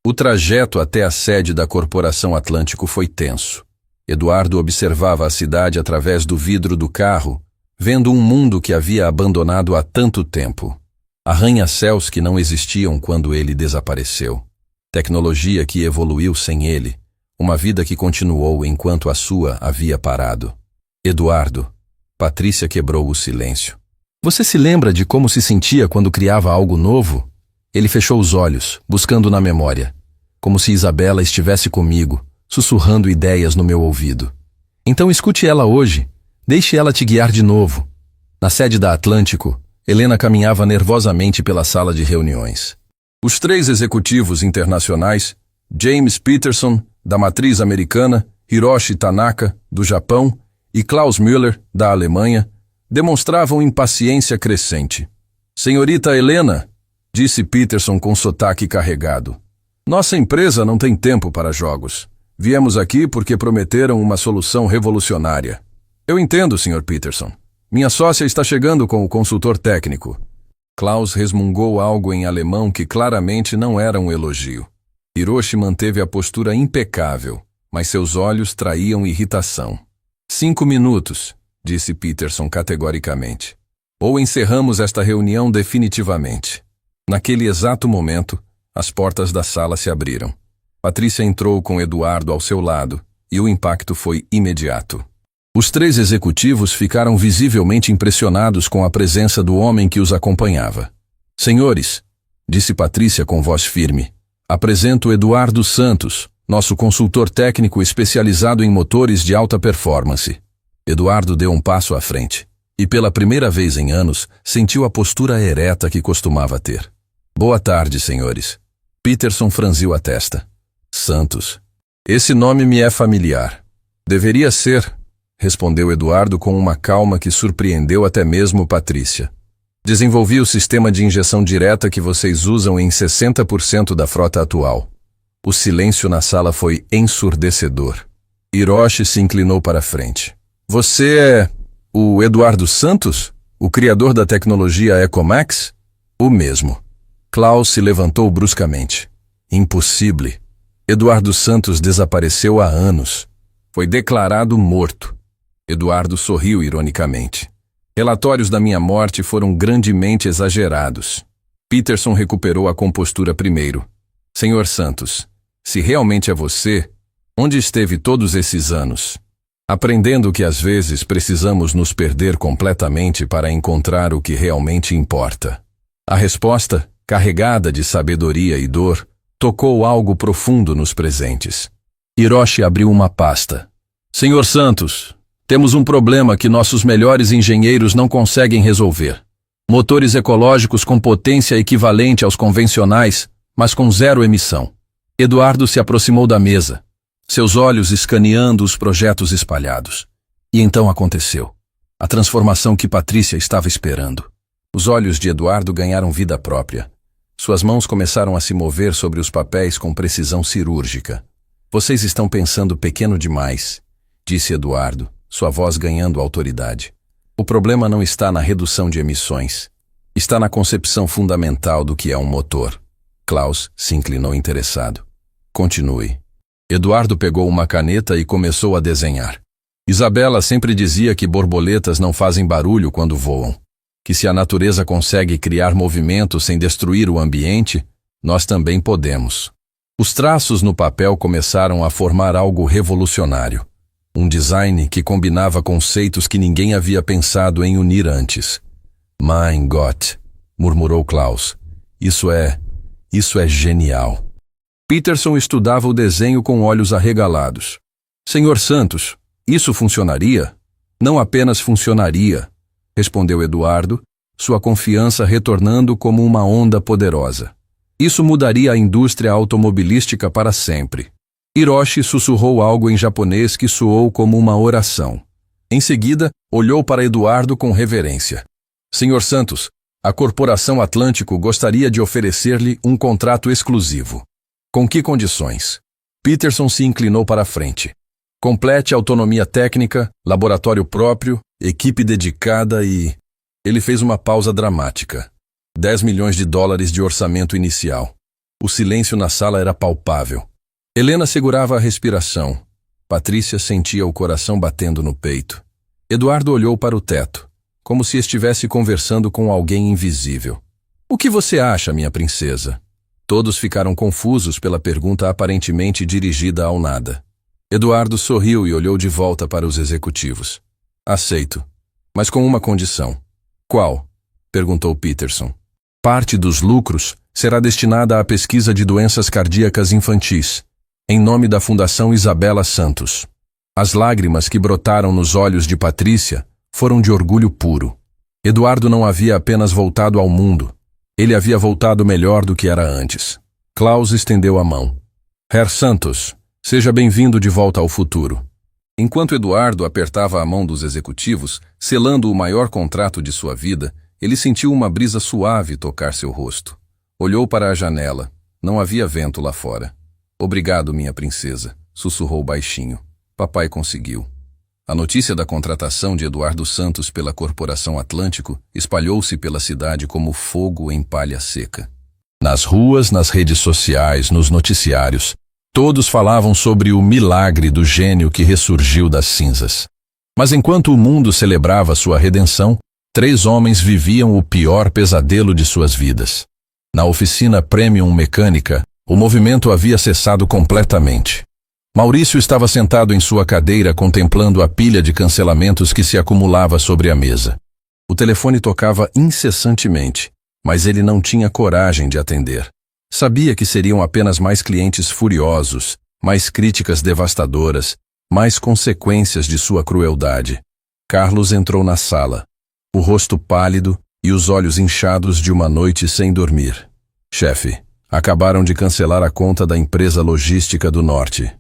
O trajeto até a sede da Corporação Atlântico foi tenso. Eduardo observava a cidade através do vidro do carro, vendo um mundo que havia abandonado há tanto tempo. Arranha-céus que não existiam quando ele desapareceu. Tecnologia que evoluiu sem ele. Uma vida que continuou enquanto a sua havia parado. Eduardo. Patrícia quebrou o silêncio. Você se lembra de como se sentia quando criava algo novo? Ele fechou os olhos, buscando na memória. Como se Isabela estivesse comigo, sussurrando ideias no meu ouvido. Então escute ela hoje. Deixe ela te guiar de novo. Na sede da Atlântico, Helena caminhava nervosamente pela sala de reuniões. Os 3 executivos internacionais, James Peterson, da matriz americana, Hiroshi Tanaka, do Japão, e Klaus Müller, da Alemanha, demonstravam impaciência crescente. Senhorita Helena, disse Peterson com sotaque carregado, nossa empresa não tem tempo para jogos. Viemos aqui porque prometeram uma solução revolucionária. Eu entendo, Sr. Peterson. Minha sócia está chegando com o consultor técnico. Klaus resmungou algo em alemão que claramente não era um elogio. Hiroshi manteve a postura impecável, mas seus olhos traíam irritação. 5 minutos, disse Peterson categoricamente. Ou encerramos esta reunião definitivamente. Naquele exato momento, as portas da sala se abriram. Patrícia entrou com Eduardo ao seu lado, e o impacto foi imediato. Os 3 executivos ficaram visivelmente impressionados com a presença do homem que os acompanhava. Senhores, disse Patrícia com voz firme, apresento Eduardo Santos, nosso consultor técnico especializado em motores de alta performance. Eduardo deu um passo à frente, e pela primeira vez em anos, sentiu a postura ereta que costumava ter. Boa tarde, senhores. Peterson franziu a testa. Santos. Esse nome me é familiar. Deveria ser, respondeu Eduardo com uma calma que surpreendeu até mesmo Patrícia. Desenvolvi o sistema de injeção direta que vocês usam em 60% da frota atual. O silêncio na sala foi ensurdecedor. Hiroshi se inclinou para a frente. Você é o Eduardo Santos? O criador da tecnologia Ecomax? O mesmo. Klaus se levantou bruscamente. Impossível. Eduardo Santos desapareceu há anos. Foi declarado morto. Eduardo sorriu ironicamente. Relatórios da minha morte foram grandemente exagerados. Peterson recuperou a compostura primeiro. Senhor Santos, se realmente é você, onde esteve todos esses anos? Aprendendo que às vezes precisamos nos perder completamente para encontrar o que realmente importa. A resposta, carregada de sabedoria e dor, tocou algo profundo nos presentes. Hiroshi abriu uma pasta. Senhor Santos, temos um problema que nossos melhores engenheiros não conseguem resolver. Motores ecológicos com potência equivalente aos convencionais, mas com zero emissão. Eduardo se aproximou da mesa, seus olhos escaneando os projetos espalhados. E então aconteceu. A transformação que Patrícia estava esperando. Os olhos de Eduardo ganharam vida própria. Suas mãos começaram a se mover sobre os papéis com precisão cirúrgica. Vocês estão pensando pequeno demais, disse Eduardo, sua voz ganhando autoridade. O problema não está na redução de emissões. Está na concepção fundamental do que é um motor. Klaus se inclinou interessado. Continue. Eduardo pegou uma caneta e começou a desenhar. Isabela sempre dizia que borboletas não fazem barulho quando voam. Que se a natureza consegue criar movimento sem destruir o ambiente, nós também podemos. Os traços no papel começaram a formar algo revolucionário. Um design que combinava conceitos que ninguém havia pensado em unir antes. Mein Gott, murmurou Klaus. Isso é genial. Peterson estudava o desenho com olhos arregalados. Senhor Santos, isso funcionaria? Não apenas funcionaria, respondeu Eduardo, sua confiança retornando como uma onda poderosa. Isso mudaria a indústria automobilística para sempre. Hiroshi sussurrou algo em japonês que soou como uma oração. Em seguida, olhou para Eduardo com reverência. Senhor Santos, a Corporação Atlântico gostaria de oferecer-lhe um contrato exclusivo. Com que condições? Peterson se inclinou para a frente. Complete autonomia técnica, laboratório próprio, equipe dedicada e... Ele fez uma pausa dramática. 10 milhões de dólares de orçamento inicial. O silêncio na sala era palpável. Helena segurava a respiração. Patrícia sentia o coração batendo no peito. Eduardo olhou para o teto, como se estivesse conversando com alguém invisível. O que você acha, minha princesa? Todos ficaram confusos pela pergunta aparentemente dirigida ao nada. Eduardo sorriu e olhou de volta para os executivos. Aceito, mas com uma condição. Qual? Perguntou Peterson. Parte dos lucros será destinada à pesquisa de doenças cardíacas infantis, em nome da Fundação Isabela Santos. As lágrimas que brotaram nos olhos de Patrícia foram de orgulho puro. Eduardo não havia apenas voltado ao mundo. Ele havia voltado melhor do que era antes. Klaus estendeu a mão. Herr Santos, seja bem-vindo de volta ao futuro. Enquanto Eduardo apertava a mão dos executivos, selando o maior contrato de sua vida, ele sentiu uma brisa suave tocar seu rosto. Olhou para a janela. Não havia vento lá fora. Obrigado, minha princesa, sussurrou baixinho. Papai conseguiu. A notícia da contratação de Eduardo Santos pela Corporação Atlântico espalhou-se pela cidade como fogo em palha seca. Nas ruas, nas redes sociais, nos noticiários, todos falavam sobre o milagre do gênio que ressurgiu das cinzas. Mas enquanto o mundo celebrava sua redenção, 3 homens viviam o pior pesadelo de suas vidas. Na oficina Premium Mecânica, o movimento havia cessado completamente. Maurício estava sentado em sua cadeira contemplando a pilha de cancelamentos que se acumulava sobre a mesa. O telefone tocava incessantemente, mas ele não tinha coragem de atender. Sabia que seriam apenas mais clientes furiosos, mais críticas devastadoras, mais consequências de sua crueldade. Carlos entrou na sala, o rosto pálido e os olhos inchados de uma noite sem dormir. Chefe, acabaram de cancelar a conta da empresa logística do Norte.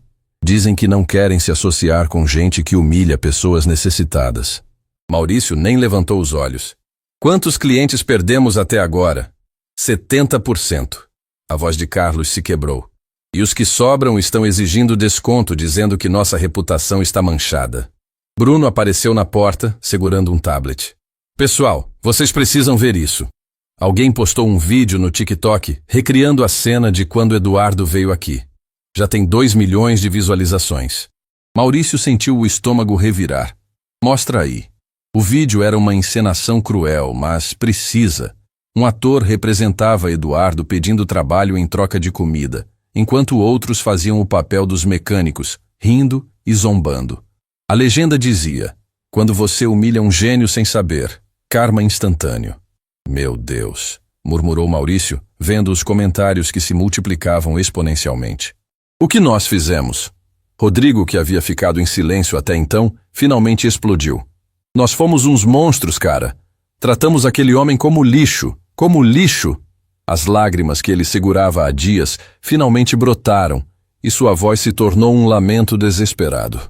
Dizem que não querem se associar com gente que humilha pessoas necessitadas. Maurício nem levantou os olhos. Quantos clientes perdemos até agora? 70%. A voz de Carlos se quebrou. E os que sobram estão exigindo desconto, dizendo que nossa reputação está manchada. Bruno apareceu na porta, segurando um tablet. Pessoal, vocês precisam ver isso. Alguém postou um vídeo no TikTok recriando a cena de quando Eduardo veio aqui. Já tem 2 milhões de visualizações. Maurício sentiu o estômago revirar. Mostra aí. O vídeo era uma encenação cruel, mas precisa. Um ator representava Eduardo pedindo trabalho em troca de comida, enquanto outros faziam o papel dos mecânicos, rindo e zombando. A legenda dizia: quando você humilha um gênio sem saber, karma instantâneo. Meu Deus, murmurou Maurício, vendo os comentários que se multiplicavam exponencialmente. O que nós fizemos? Rodrigo, que havia ficado em silêncio até então, finalmente explodiu. Nós fomos uns monstros, cara. Tratamos aquele homem como lixo, como lixo. As lágrimas que ele segurava há dias finalmente brotaram, e sua voz se tornou um lamento desesperado.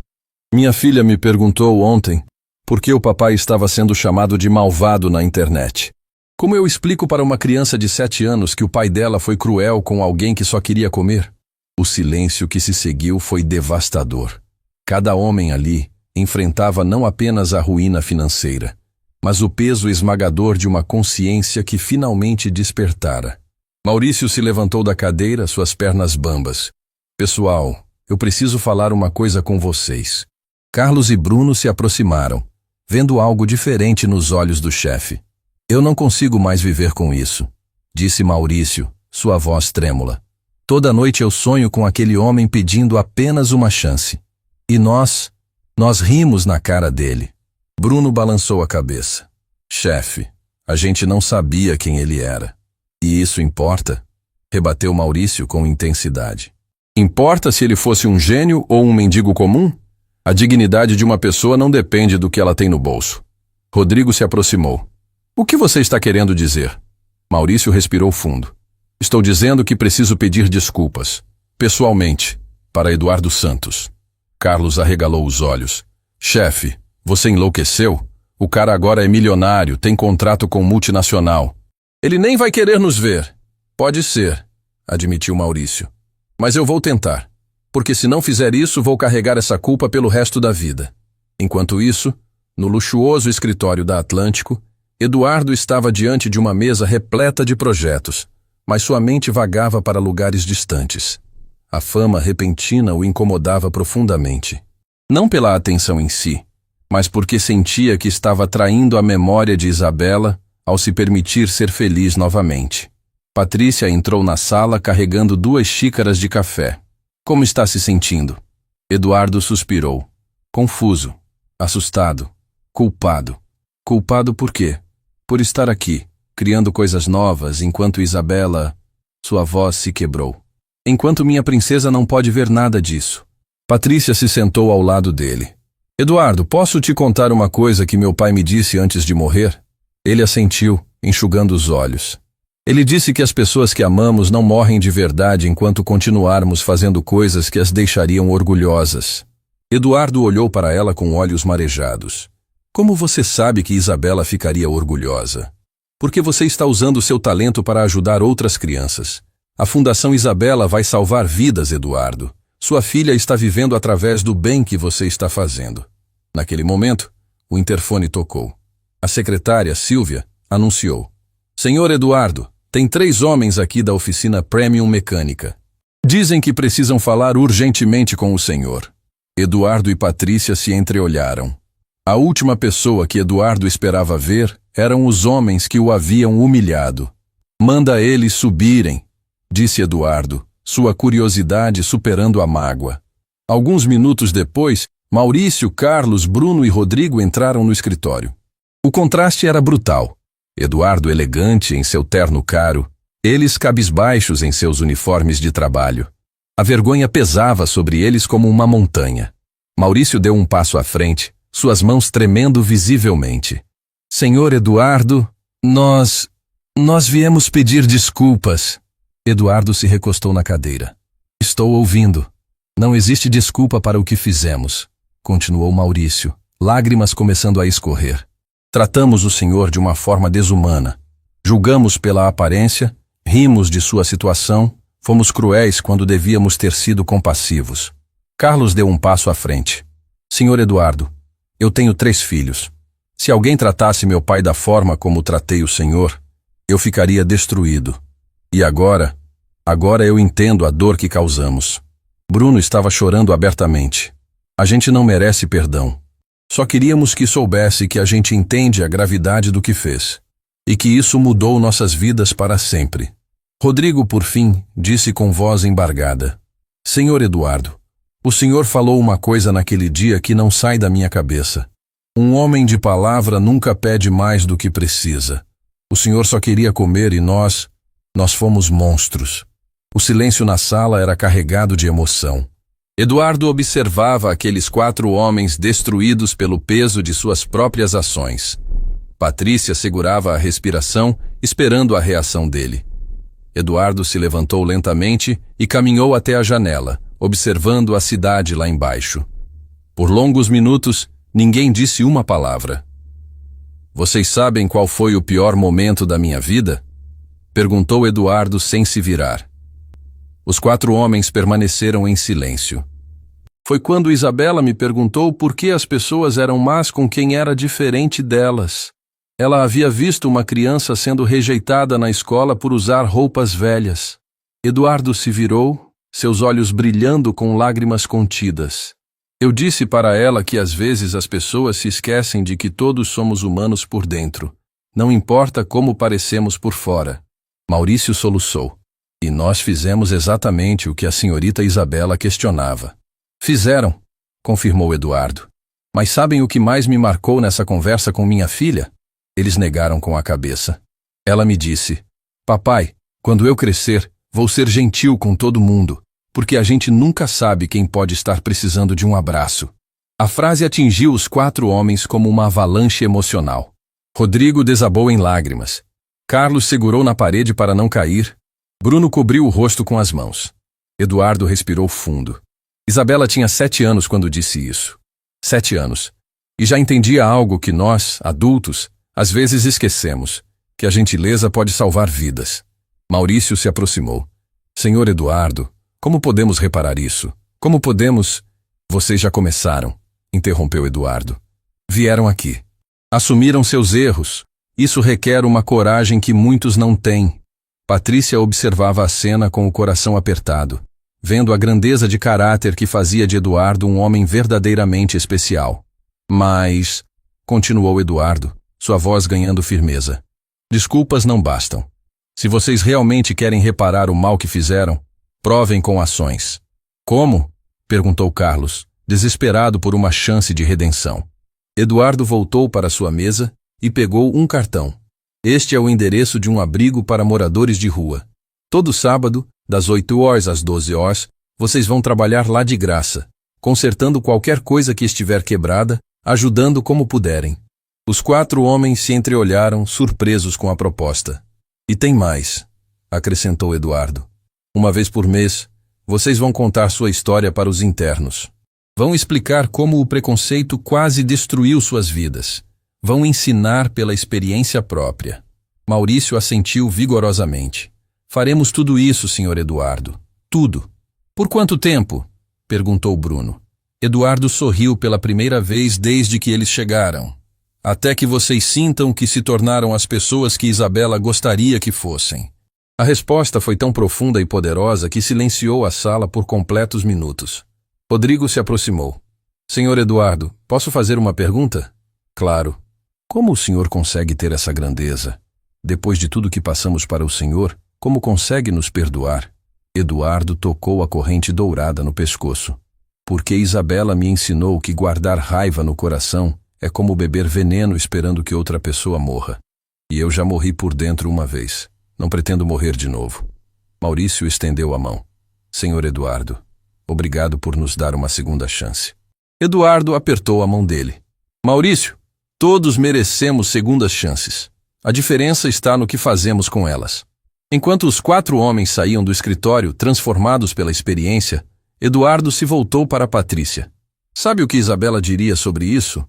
Minha filha me perguntou ontem por que o papai estava sendo chamado de malvado na internet. Como eu explico para uma criança de 7 anos que o pai dela foi cruel com alguém que só queria comer? O silêncio que se seguiu foi devastador. Cada homem ali enfrentava não apenas a ruína financeira, mas o peso esmagador de uma consciência que finalmente despertara. Maurício se levantou da cadeira, suas pernas bambas. Pessoal, eu preciso falar uma coisa com vocês. Carlos e Bruno se aproximaram, vendo algo diferente nos olhos do chefe. Eu não consigo mais viver com isso, disse Maurício, sua voz trêmula. Toda noite eu sonho com aquele homem pedindo apenas uma chance. E nós rimos na cara dele. Bruno balançou a cabeça. Chefe, a gente não sabia quem ele era. E isso importa? Rebateu Maurício com intensidade. Importa se ele fosse um gênio ou um mendigo comum? A dignidade de uma pessoa não depende do que ela tem no bolso. Rodrigo se aproximou. O que você está querendo dizer? Maurício respirou fundo. Estou dizendo que preciso pedir desculpas, pessoalmente, para Eduardo Santos. Carlos arregalou os olhos. Chefe, você enlouqueceu? O cara agora é milionário, tem contrato com multinacional. Ele nem vai querer nos ver. Pode ser, admitiu Maurício. Mas eu vou tentar, porque se não fizer isso, vou carregar essa culpa pelo resto da vida. Enquanto isso, no luxuoso escritório da Atlântico, Eduardo estava diante de uma mesa repleta de projetos, mas sua mente vagava para lugares distantes. A fama repentina o incomodava profundamente. Não pela atenção em si, mas porque sentia que estava traindo a memória de Isabela ao se permitir ser feliz novamente. Patrícia entrou na sala carregando 2 xícaras de café. Como está se sentindo? Eduardo suspirou. Confuso, assustado, culpado. Culpado por quê? Por estar aqui, criando coisas novas, enquanto Isabela... Sua voz se quebrou. Enquanto minha princesa não pode ver nada disso. Patrícia se sentou ao lado dele. Eduardo, posso te contar uma coisa que meu pai me disse antes de morrer? Ele assentiu, enxugando os olhos. Ele disse que as pessoas que amamos não morrem de verdade enquanto continuarmos fazendo coisas que as deixariam orgulhosas. Eduardo olhou para ela com olhos marejados. Como você sabe que Isabela ficaria orgulhosa? Porque você está usando seu talento para ajudar outras crianças. A Fundação Isabela vai salvar vidas, Eduardo. Sua filha está vivendo através do bem que você está fazendo. Naquele momento, o interfone tocou. A secretária, Silvia, anunciou. Senhor Eduardo, tem 3 homens aqui da oficina Premium Mecânica. Dizem que precisam falar urgentemente com o senhor. Eduardo e Patrícia se entreolharam. A última pessoa que Eduardo esperava ver eram os homens que o haviam humilhado. Manda eles subirem, disse Eduardo, sua curiosidade superando a mágoa. Alguns minutos depois, Maurício, Carlos, Bruno e Rodrigo entraram no escritório. O contraste era brutal. Eduardo elegante em seu terno caro, eles cabisbaixos em seus uniformes de trabalho. A vergonha pesava sobre eles como uma montanha. Maurício deu um passo à frente, suas mãos tremendo visivelmente. Senhor Eduardo, nós viemos pedir desculpas. Eduardo se recostou na cadeira. Estou ouvindo. Não existe desculpa para o que fizemos, continuou Maurício, lágrimas começando a escorrer. Tratamos o senhor de uma forma desumana. Julgamos pela aparência, rimos de sua situação, fomos cruéis quando devíamos ter sido compassivos. Carlos deu um passo à frente. Senhor Eduardo, eu tenho 3 filhos. Se alguém tratasse meu pai da forma como tratei o senhor, eu ficaria destruído. E agora eu entendo a dor que causamos. Bruno estava chorando abertamente. A gente não merece perdão. Só queríamos que soubesse que a gente entende a gravidade do que fez. E que isso mudou nossas vidas para sempre. Rodrigo, por fim, disse com voz embargada: Senhor Eduardo, o senhor falou uma coisa naquele dia que não sai da minha cabeça. Um homem de palavra nunca pede mais do que precisa. O senhor só queria comer e nós fomos monstros. O silêncio na sala era carregado de emoção. Eduardo observava aqueles 4 homens destruídos pelo peso de suas próprias ações. Patrícia segurava a respiração, esperando a reação dele. Eduardo se levantou lentamente e caminhou até a janela, observando a cidade lá embaixo. Por longos minutos, ninguém disse uma palavra. Vocês sabem qual foi o pior momento da minha vida? Perguntou Eduardo sem se virar. Os 4 homens permaneceram em silêncio. Foi quando Isabela me perguntou por que as pessoas eram más com quem era diferente delas. Ela havia visto uma criança sendo rejeitada na escola por usar roupas velhas. Eduardo se virou, seus olhos brilhando com lágrimas contidas. Eu disse para ela que às vezes as pessoas se esquecem de que todos somos humanos por dentro. Não importa como parecemos por fora. Maurício soluçou. E nós fizemos exatamente o que a senhorita Isabela questionava. Fizeram, confirmou Eduardo. Mas sabem o que mais me marcou nessa conversa com minha filha? Eles negaram com a cabeça. Ela me disse: Papai, quando eu crescer, vou ser gentil com todo mundo, porque a gente nunca sabe quem pode estar precisando de um abraço. A frase atingiu os 4 homens como uma avalanche emocional. Rodrigo desabou em lágrimas. Carlos segurou na parede para não cair. Bruno cobriu o rosto com as mãos. Eduardo respirou fundo. Isabela tinha 7 anos quando disse isso. 7 anos. E já entendia algo que nós, adultos, às vezes esquecemos, que a gentileza pode salvar vidas. Maurício se aproximou. Senhor Eduardo, como podemos reparar isso? Como podemos... Vocês já começaram, interrompeu Eduardo. Vieram aqui. Assumiram seus erros. Isso requer uma coragem que muitos não têm. Patrícia observava a cena com o coração apertado, vendo a grandeza de caráter que fazia de Eduardo um homem verdadeiramente especial. Mas, continuou Eduardo, sua voz ganhando firmeza, desculpas não bastam. Se vocês realmente querem reparar o mal que fizeram, provem com ações. Como? Perguntou Carlos, desesperado por uma chance de redenção. Eduardo voltou para sua mesa e pegou um cartão. Este é o endereço de um abrigo para moradores de rua. Todo sábado, das 8 horas às 12 horas, vocês vão trabalhar lá de graça, consertando qualquer coisa que estiver quebrada, ajudando como puderem. Os 4 homens se entreolharam, surpresos com a proposta. E tem mais, acrescentou Eduardo. Uma vez por mês, vocês vão contar sua história para os internos. Vão explicar como o preconceito quase destruiu suas vidas. Vão ensinar pela experiência própria. Maurício assentiu vigorosamente. Faremos tudo isso, senhor Eduardo. Tudo. Por quanto tempo? Perguntou Bruno. Eduardo sorriu pela primeira vez desde que eles chegaram. Até que vocês sintam que se tornaram as pessoas que Isabela gostaria que fossem. A resposta foi tão profunda e poderosa que silenciou a sala por completos minutos. Rodrigo se aproximou. Senhor Eduardo, posso fazer uma pergunta? Claro. Como o senhor consegue ter essa grandeza? Depois de tudo que passamos para o senhor, como consegue nos perdoar? Eduardo tocou a corrente dourada no pescoço. Porque Isabela me ensinou que guardar raiva no coração é como beber veneno esperando que outra pessoa morra. E eu já morri por dentro uma vez. Não pretendo morrer de novo. Maurício estendeu a mão. Senhor Eduardo, obrigado por nos dar uma segunda chance. Eduardo apertou a mão dele. Maurício, todos merecemos segundas chances. A diferença está no que fazemos com elas. Enquanto os 4 homens saíam do escritório, transformados pela experiência, Eduardo se voltou para Patrícia. Sabe o que Isabela diria sobre isso?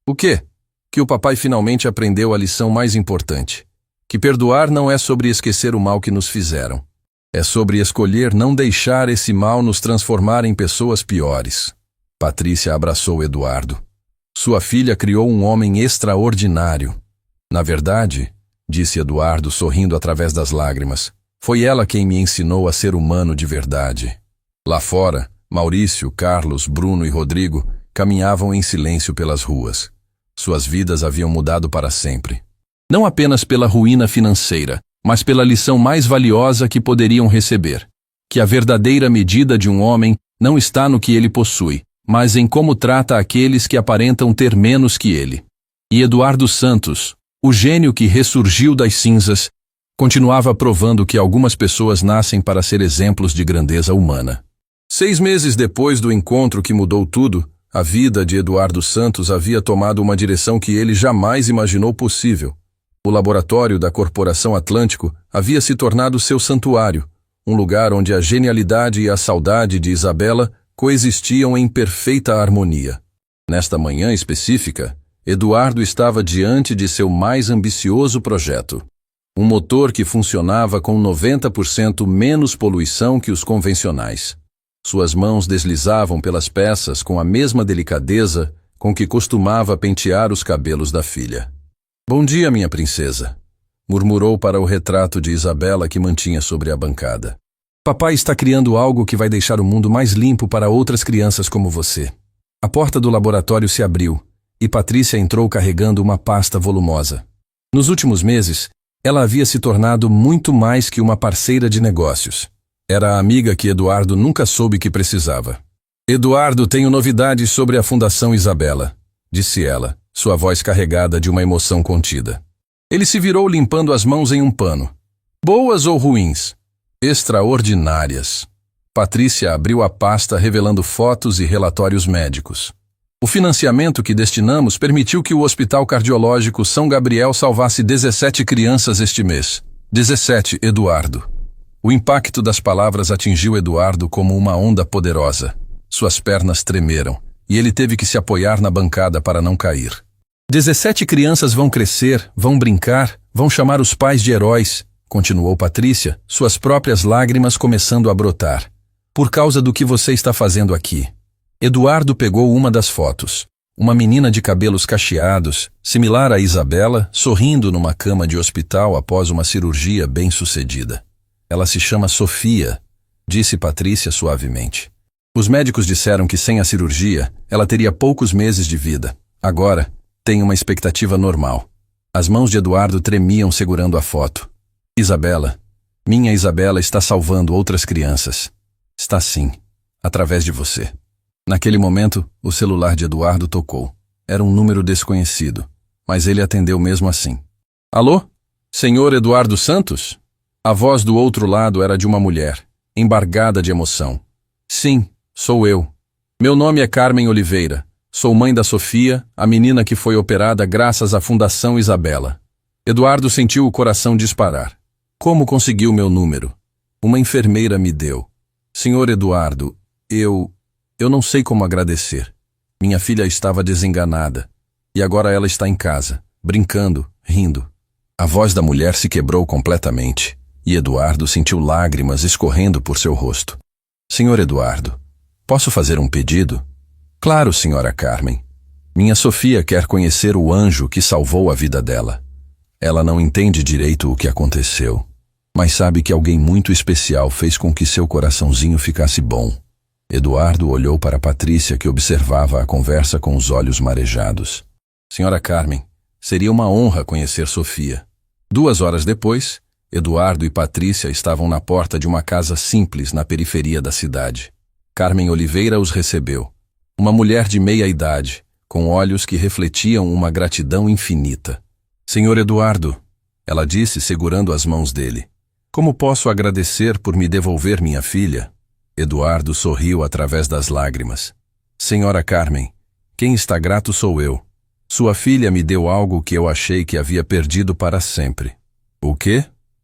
O quê? Que o papai finalmente aprendeu a lição mais importante. Que perdoar não é sobre esquecer o mal que nos fizeram. É sobre escolher não deixar esse mal nos transformar em pessoas piores. Patrícia abraçou Eduardo. Sua filha criou um homem extraordinário. Na verdade, disse Eduardo sorrindo através das lágrimas, foi ela quem me ensinou a ser humano de verdade. Lá fora, Maurício, Carlos, Bruno e Rodrigo caminhavam em silêncio pelas ruas. Suas vidas haviam mudado para sempre. Não apenas pela ruína financeira, mas pela lição mais valiosa que poderiam receber: que a verdadeira medida de um homem não está no que ele possui, mas em como trata aqueles que aparentam ter menos que ele. E Eduardo Santos, o gênio que ressurgiu das cinzas, continuava provando que algumas pessoas nascem para ser exemplos de grandeza humana. 6 meses depois do encontro que mudou tudo, a vida de Eduardo Santos havia tomado uma direção que ele jamais imaginou possível. O laboratório da Corporação Atlântico havia se tornado seu santuário, um lugar onde a genialidade e a saudade de Isabela coexistiam em perfeita harmonia. Nesta manhã específica, Eduardo estava diante de seu mais ambicioso projeto. Um motor que funcionava com 90% menos poluição que os convencionais. Suas mãos deslizavam pelas peças com a mesma delicadeza com que costumava pentear os cabelos da filha. "Bom dia, minha princesa", murmurou para o retrato de Isabela que mantinha sobre a bancada. "Papai está criando algo que vai deixar o mundo mais limpo para outras crianças como você." A porta do laboratório se abriu e Patrícia entrou carregando uma pasta volumosa. Nos últimos meses, ela havia se tornado muito mais que uma parceira de negócios. Era a amiga que Eduardo nunca soube que precisava. "Eduardo, tenho novidades sobre a Fundação Isabela", disse ela, sua voz carregada de uma emoção contida. Ele se virou limpando as mãos em um pano. "Boas ou ruins?" "Extraordinárias." Patrícia abriu a pasta revelando fotos e relatórios médicos. "O financiamento que destinamos permitiu que o Hospital Cardiológico São Gabriel salvasse 17 crianças este mês. 17, Eduardo." O impacto das palavras atingiu Eduardo como uma onda poderosa. Suas pernas tremeram, e ele teve que se apoiar na bancada para não cair. 17 crianças vão crescer, vão brincar, vão chamar os pais de heróis, continuou Patrícia, suas próprias lágrimas começando a brotar. "Por causa do que você está fazendo aqui." Eduardo pegou uma das fotos. Uma menina de cabelos cacheados, similar a Isabela, sorrindo numa cama de hospital após uma cirurgia bem-sucedida. "Ela se chama Sofia", disse Patrícia suavemente. "Os médicos disseram que sem a cirurgia, ela teria poucos meses de vida. Agora, tem uma expectativa normal." As mãos de Eduardo tremiam segurando a foto. "Isabela, minha Isabela está salvando outras crianças." "Está sim, através de você." Naquele momento, o celular de Eduardo tocou. Era um número desconhecido, mas ele atendeu mesmo assim. "Alô? Senhor Eduardo Santos?" A voz do outro lado era de uma mulher, embargada de emoção. "Sim, sou eu. Meu nome é Carmen Oliveira. Sou mãe da Sofia, a menina que foi operada graças à Fundação Isabela." Eduardo sentiu o coração disparar. "Como conseguiu meu número?" "Uma enfermeira me deu." "Senhor Eduardo, eu não sei como agradecer. Minha filha estava desenganada, e agora ela está em casa, brincando, rindo." A voz da mulher se quebrou completamente, e Eduardo sentiu lágrimas escorrendo por seu rosto. "Senhor Eduardo, posso fazer um pedido?" "Claro, senhora Carmen. Minha Sofia quer conhecer o anjo que salvou a vida dela. Ela não entende direito o que aconteceu, mas sabe que alguém muito especial fez com que seu coraçãozinho ficasse bom." Eduardo olhou para Patrícia, que observava a conversa com os olhos marejados. "Senhora Carmen, seria uma honra conhecer Sofia." 2 horas depois, Eduardo e Patrícia estavam na porta de uma casa simples na periferia da cidade. Carmen Oliveira os recebeu. Uma mulher de meia idade, com olhos que refletiam uma gratidão infinita. "Senhor Eduardo", ela disse segurando as mãos dele, "como posso agradecer por me devolver minha filha?" Eduardo sorriu através das lágrimas. "Senhora Carmen, quem está grato sou eu. Sua filha me deu algo que eu achei que havia perdido para sempre." "O quê?"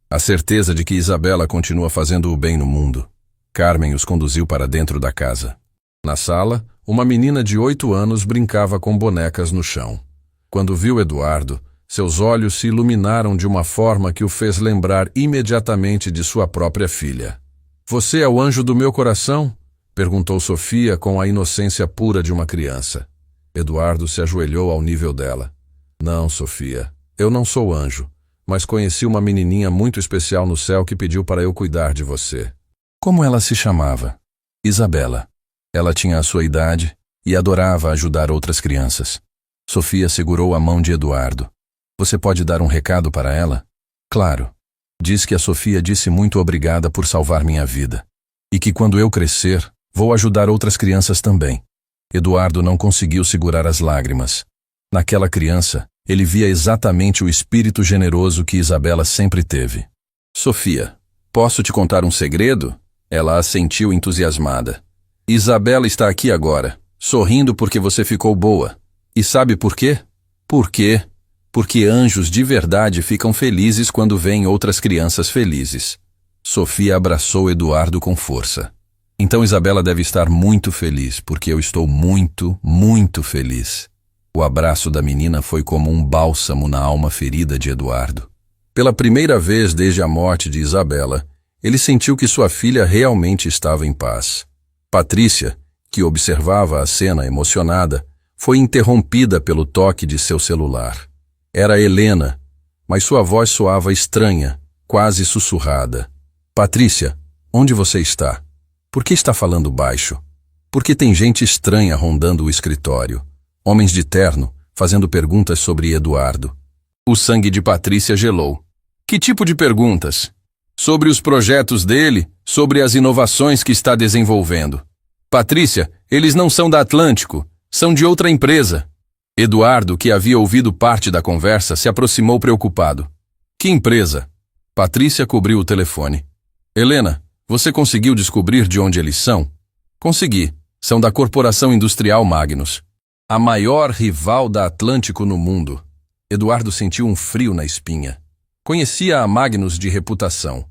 "A certeza de que Isabela continua fazendo o bem no mundo." Carmen os conduziu para dentro da casa. Na sala, uma menina de 8 anos brincava com bonecas no chão. Quando viu Eduardo, seus olhos se iluminaram de uma forma que o fez lembrar imediatamente de sua própria filha. "Você é o anjo do meu coração?" perguntou Sofia com a inocência pura de uma criança. Eduardo se ajoelhou ao nível dela. "Não, Sofia, eu não sou anjo, mas conheci uma menininha muito especial no céu que pediu para eu cuidar de você." "Como ela se chamava?" "Isabela. Ela tinha a sua idade, e adorava ajudar outras crianças. Sofia segurou a mão de Eduardo. Você pode dar um recado para ela? Claro. Diz que a Sofia disse muito obrigada por salvar minha vida. E que quando eu crescer, vou ajudar outras crianças também. Eduardo não conseguiu segurar as lágrimas. Naquela criança, ele via exatamente o espírito generoso que Isabela sempre teve. Sofia, posso te contar um segredo? Ela assentiu entusiasmada. Isabela está aqui agora, sorrindo porque você ficou boa. E sabe por quê? Por quê? Porque anjos de verdade ficam felizes quando veem outras crianças felizes. Sofia abraçou Eduardo com força. Então Isabela deve estar muito feliz, porque eu estou muito, muito feliz. O abraço da menina foi como um bálsamo na alma ferida de Eduardo. Pela primeira vez desde a morte de Isabela, ele sentiu que sua filha realmente estava em paz. Patrícia, que observava a cena emocionada, foi interrompida pelo toque de seu celular. Era Helena, mas sua voz soava estranha, quase sussurrada. Patrícia, onde você está? Por que está falando baixo? Por que tem gente estranha rondando o escritório? Homens de terno, fazendo perguntas sobre Eduardo. O sangue de Patrícia gelou. Que tipo de perguntas? Sobre os projetos dele, sobre as inovações que está desenvolvendo. Patrícia, eles não são da Atlântico, são de outra empresa. Eduardo, que havia ouvido parte da conversa, se aproximou preocupado. Que empresa? Patrícia cobriu o telefone. Helena, você conseguiu descobrir de onde eles são? Consegui. São da Corporação Industrial Magnus. A maior rival da Atlântico no mundo. Eduardo sentiu um frio na espinha. Conhecia a Magnus de reputação.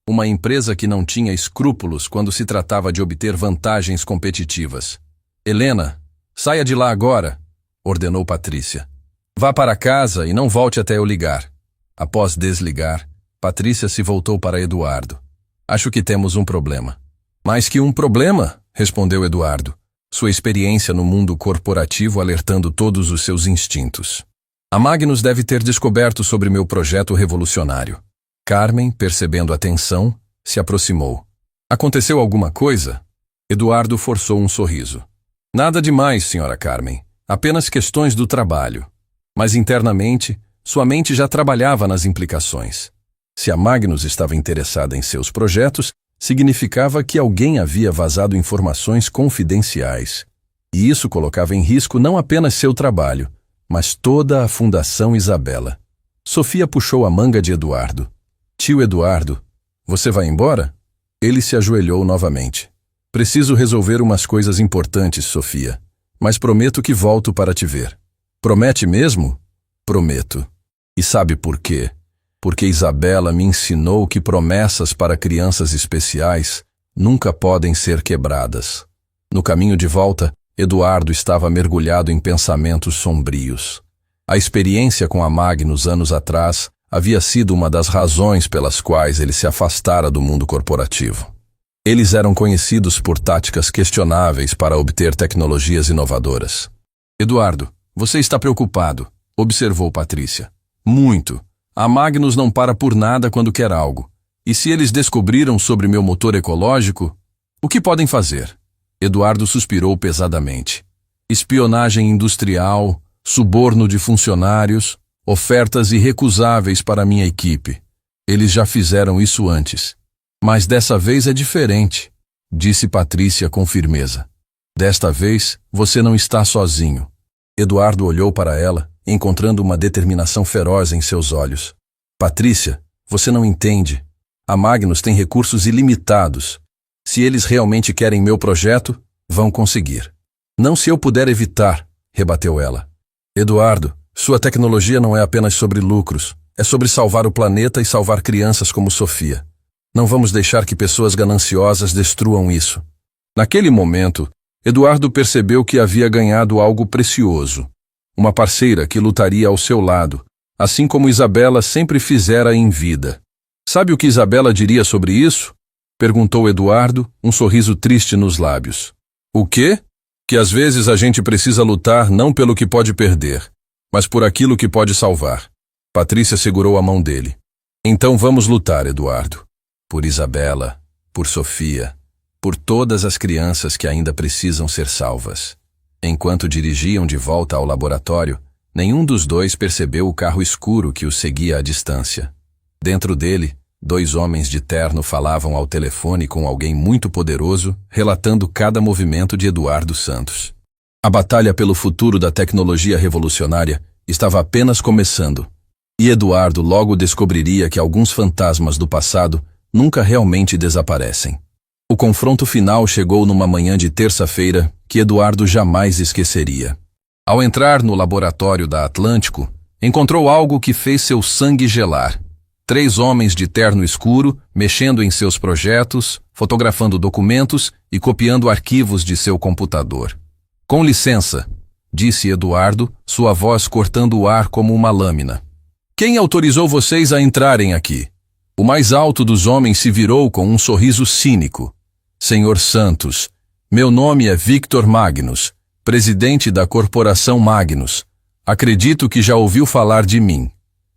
Uma empresa que não tinha escrúpulos quando se tratava de obter vantagens competitivas. Helena, saia de lá agora, ordenou Patrícia. Vá para casa e não volte até eu ligar. Após desligar, Patrícia se voltou para Eduardo. Acho que temos um problema. Mais que um problema, respondeu Eduardo, sua experiência no mundo corporativo alertando todos os seus instintos. A Magnus deve ter descoberto sobre meu projeto revolucionário. Carmen, percebendo a tensão, se aproximou. Aconteceu alguma coisa? Eduardo forçou um sorriso. Nada demais, senhora Carmen. Apenas questões do trabalho. Mas internamente, sua mente já trabalhava nas implicações. Se a Magnus estava interessada em seus projetos, significava que alguém havia vazado informações confidenciais. E isso colocava em risco não apenas seu trabalho, mas toda a Fundação Isabela. Sofia puxou a manga de Eduardo. Tio Eduardo, você vai embora? Ele se ajoelhou novamente. Preciso resolver umas coisas importantes, Sofia, mas prometo que volto para te ver. Promete mesmo? Prometo. E sabe por quê? Porque Isabela me ensinou que promessas para crianças especiais nunca podem ser quebradas. No caminho de volta, Eduardo estava mergulhado em pensamentos sombrios. A experiência com a Magnus anos atrás havia sido uma das razões pelas quais ele se afastara do mundo corporativo. Eles eram conhecidos por táticas questionáveis para obter tecnologias inovadoras. Eduardo, você está preocupado, observou Patrícia. Muito. A Magnus não para por nada quando quer algo. E se eles descobriram sobre meu motor ecológico, o que podem fazer? Eduardo suspirou pesadamente. Espionagem industrial, suborno de funcionários, ofertas irrecusáveis para minha equipe. Eles já fizeram isso antes. Mas dessa vez é diferente, disse Patrícia com firmeza. Desta vez, você não está sozinho. Eduardo olhou para ela, encontrando uma determinação feroz em seus olhos. Patrícia, você não entende. A Magnus tem recursos ilimitados. Se eles realmente querem meu projeto, vão conseguir. Não se eu puder evitar, rebateu ela. Eduardo, sua tecnologia não é apenas sobre lucros, é sobre salvar o planeta e salvar crianças como Sofia. Não vamos deixar que pessoas gananciosas destruam isso. Naquele momento, Eduardo percebeu que havia ganhado algo precioso. Uma parceira que lutaria ao seu lado, assim como Isabela sempre fizera em vida. Sabe o que Isabela diria sobre isso? Perguntou Eduardo, um sorriso triste nos lábios. O quê? Que às vezes a gente precisa lutar não pelo que pode perder, mas por aquilo que pode salvar. Patrícia segurou a mão dele. Então vamos lutar, Eduardo. Por Isabela, por Sofia, por todas as crianças que ainda precisam ser salvas. Enquanto dirigiam de volta ao laboratório, nenhum dos dois percebeu o carro escuro que os seguia à distância. Dentro dele, 2 homens de terno falavam ao telefone com alguém muito poderoso, relatando cada movimento de Eduardo Santos. A batalha pelo futuro da tecnologia revolucionária estava apenas começando, e Eduardo logo descobriria que alguns fantasmas do passado nunca realmente desaparecem. O confronto final chegou numa manhã de terça-feira que Eduardo jamais esqueceria. Ao entrar no laboratório da Atlântico, encontrou algo que fez seu sangue gelar. 3 homens de terno escuro mexendo em seus projetos, fotografando documentos e copiando arquivos de seu computador. "Com licença", disse Eduardo, sua voz cortando o ar como uma lâmina. "Quem autorizou vocês a entrarem aqui?" O mais alto dos homens se virou com um sorriso cínico. "Senhor Santos, meu nome é Victor Magnus, presidente da Corporação Magnus. Acredito que já ouviu falar de mim."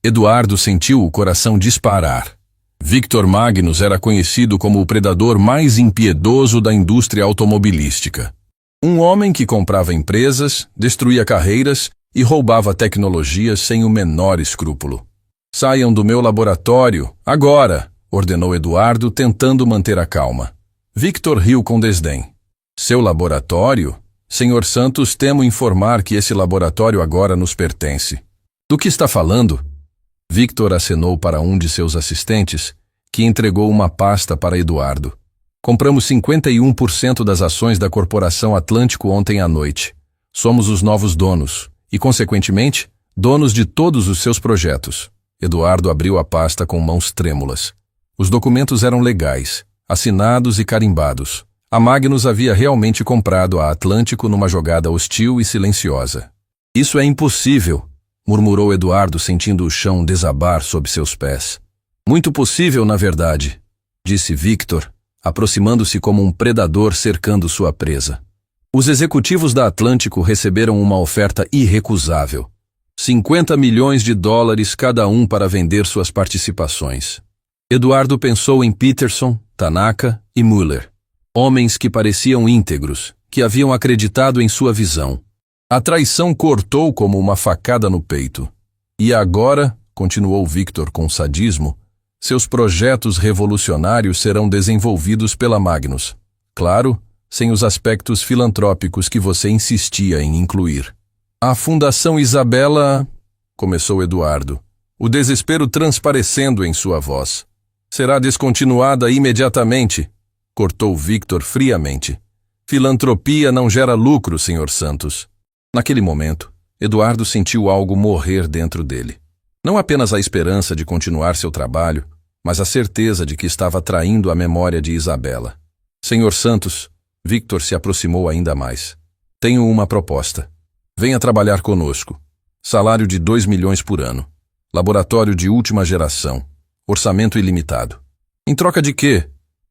Eduardo sentiu o coração disparar. Victor Magnus era conhecido como o predador mais impiedoso da indústria automobilística. Um homem que comprava empresas, destruía carreiras e roubava tecnologias sem o menor escrúpulo. "Saiam do meu laboratório, agora!" ordenou Eduardo, tentando manter a calma. Victor riu com desdém. "Seu laboratório? Senhor Santos, temo informar que esse laboratório agora nos pertence." "Do que está falando?" Victor acenou para um de seus assistentes, que entregou uma pasta para Eduardo. "Compramos 51% das ações da Corporação Atlântico ontem à noite. Somos os novos donos e, consequentemente, donos de todos os seus projetos." Eduardo abriu a pasta com mãos trêmulas. Os documentos eram legais, assinados e carimbados. A Magnus havia realmente comprado a Atlântico numa jogada hostil e silenciosa. "Isso é impossível", murmurou Eduardo, sentindo o chão desabar sob seus pés. "Muito possível, na verdade", disse Victor, aproximando-se como um predador cercando sua presa. Os executivos da Atlântico receberam uma oferta irrecusável. 50 milhões de dólares cada um para vender suas participações. Eduardo pensou em Peterson, Tanaka e Mueller. Homens que pareciam íntegros, que haviam acreditado em sua visão. A traição cortou como uma facada no peito. "E agora", continuou Victor com sadismo, "seus projetos revolucionários serão desenvolvidos pela Magnus. Claro, sem os aspectos filantrópicos que você insistia em incluir." "A Fundação Isabela", começou Eduardo, o desespero transparecendo em sua voz. "Será descontinuada imediatamente", cortou Victor friamente. "Filantropia não gera lucro, Sr. Santos." Naquele momento, Eduardo sentiu algo morrer dentro dele. Não apenas a esperança de continuar seu trabalho, mas a certeza de que estava traindo a memória de Isabela. "Sr. Santos", Victor se aproximou ainda mais. "Tenho uma proposta. Venha trabalhar conosco. Salário de 2 milhões por ano. Laboratório de última geração. Orçamento ilimitado." "Em troca de quê?"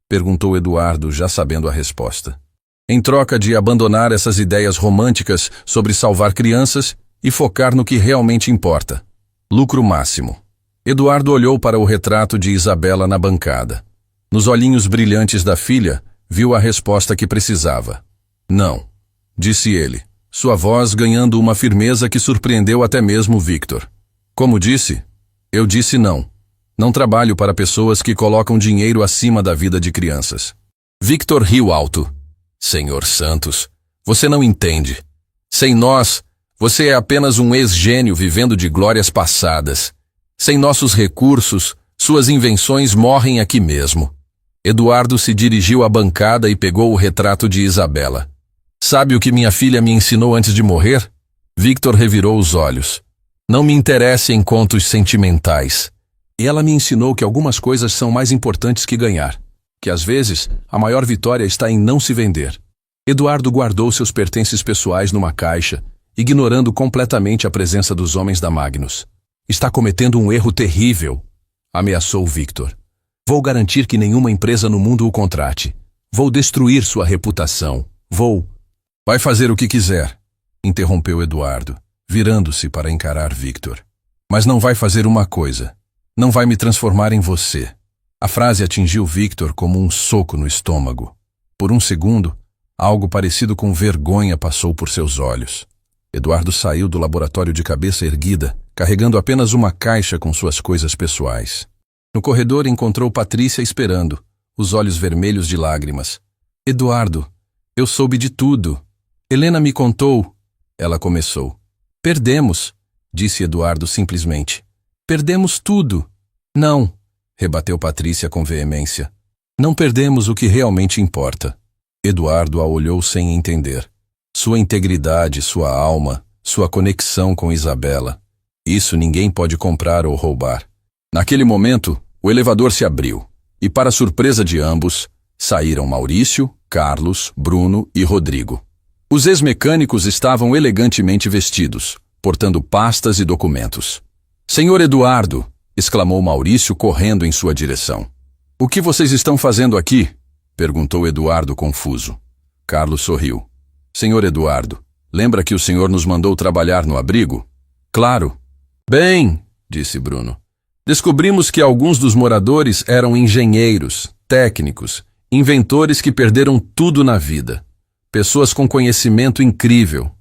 perguntou Eduardo, já sabendo a resposta. "Em troca de abandonar essas ideias românticas sobre salvar crianças e focar no que realmente importa. Lucro máximo." Eduardo olhou para o retrato de Isabela na bancada. Nos olhinhos brilhantes da filha, viu a resposta que precisava. "Não", disse ele, sua voz ganhando uma firmeza que surpreendeu até mesmo Victor. "Como disse? Eu disse não. Não trabalho para pessoas que colocam dinheiro acima da vida de crianças." Victor riu alto. "Senhor Santos, você não entende. Sem nós, você é apenas um ex-gênio vivendo de glórias passadas. Sem nossos recursos, suas invenções morrem aqui mesmo." Eduardo se dirigiu à bancada e pegou o retrato de Isabela. "Sabe o que minha filha me ensinou antes de morrer?" Victor revirou os olhos. "Não me interessa em contos sentimentais. Ela me ensinou que algumas coisas são mais importantes que ganhar. Que às vezes, a maior vitória está em não se vender." Eduardo guardou seus pertences pessoais numa caixa, ignorando completamente a presença dos homens da Magnus. "Está cometendo um erro terrível", ameaçou Victor. "Vou garantir que nenhuma empresa no mundo o contrate. Vou destruir sua reputação. Vou..." "Vai fazer o que quiser", interrompeu Eduardo, virando-se para encarar Victor. "Mas não vai fazer uma coisa. Não vai me transformar em você." A frase atingiu Victor como um soco no estômago. Por um segundo, Algo parecido com vergonha passou por seus olhos. Eduardo saiu do laboratório de cabeça erguida, carregando apenas uma caixa com suas coisas pessoais. No corredor encontrou Patrícia esperando, os olhos vermelhos de lágrimas. Eduardo, eu soube de tudo. Helena me contou. Ela começou. Perdemos, disse Eduardo simplesmente. Perdemos tudo. Não, rebateu Patrícia com veemência. Não perdemos o que realmente importa. Eduardo a olhou sem entender. Sua integridade, sua alma, sua conexão com Isabela. Isso ninguém pode comprar ou roubar. Naquele momento, o elevador se abriu, e para surpresa de ambos, saíram Maurício, Carlos, Bruno e Rodrigo. Os ex-mecânicos estavam elegantemente vestidos, portando pastas e documentos. Senhor Eduardo, exclamou Maurício correndo em sua direção. O que vocês estão fazendo aqui? Perguntou Eduardo confuso. Carlos sorriu. Senhor Eduardo, lembra que o senhor nos mandou trabalhar no abrigo? Claro. Bem, disse Bruno. Descobrimos que alguns dos moradores eram engenheiros, técnicos, inventores que perderam tudo na vida. Pessoas com conhecimento incrível.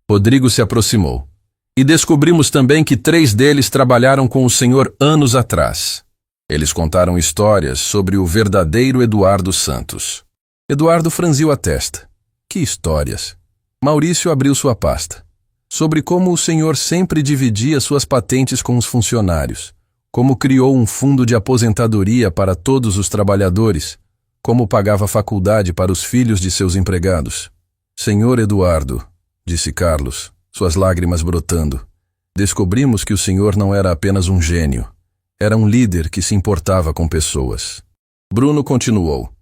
Rodrigo se aproximou. E descobrimos também que 3 deles trabalharam com o senhor anos atrás. Eles contaram histórias sobre o verdadeiro Eduardo Santos. Eduardo franziu a testa. Que histórias? Maurício abriu sua pasta. Sobre como o senhor sempre dividia suas patentes com os funcionários, como criou um fundo de aposentadoria para todos os trabalhadores, como pagava faculdade para os filhos de seus empregados. Senhor Eduardo, disse Carlos, suas lágrimas brotando, descobrimos que o senhor não era apenas um gênio. Era um líder que se importava com pessoas. Bruno continuou.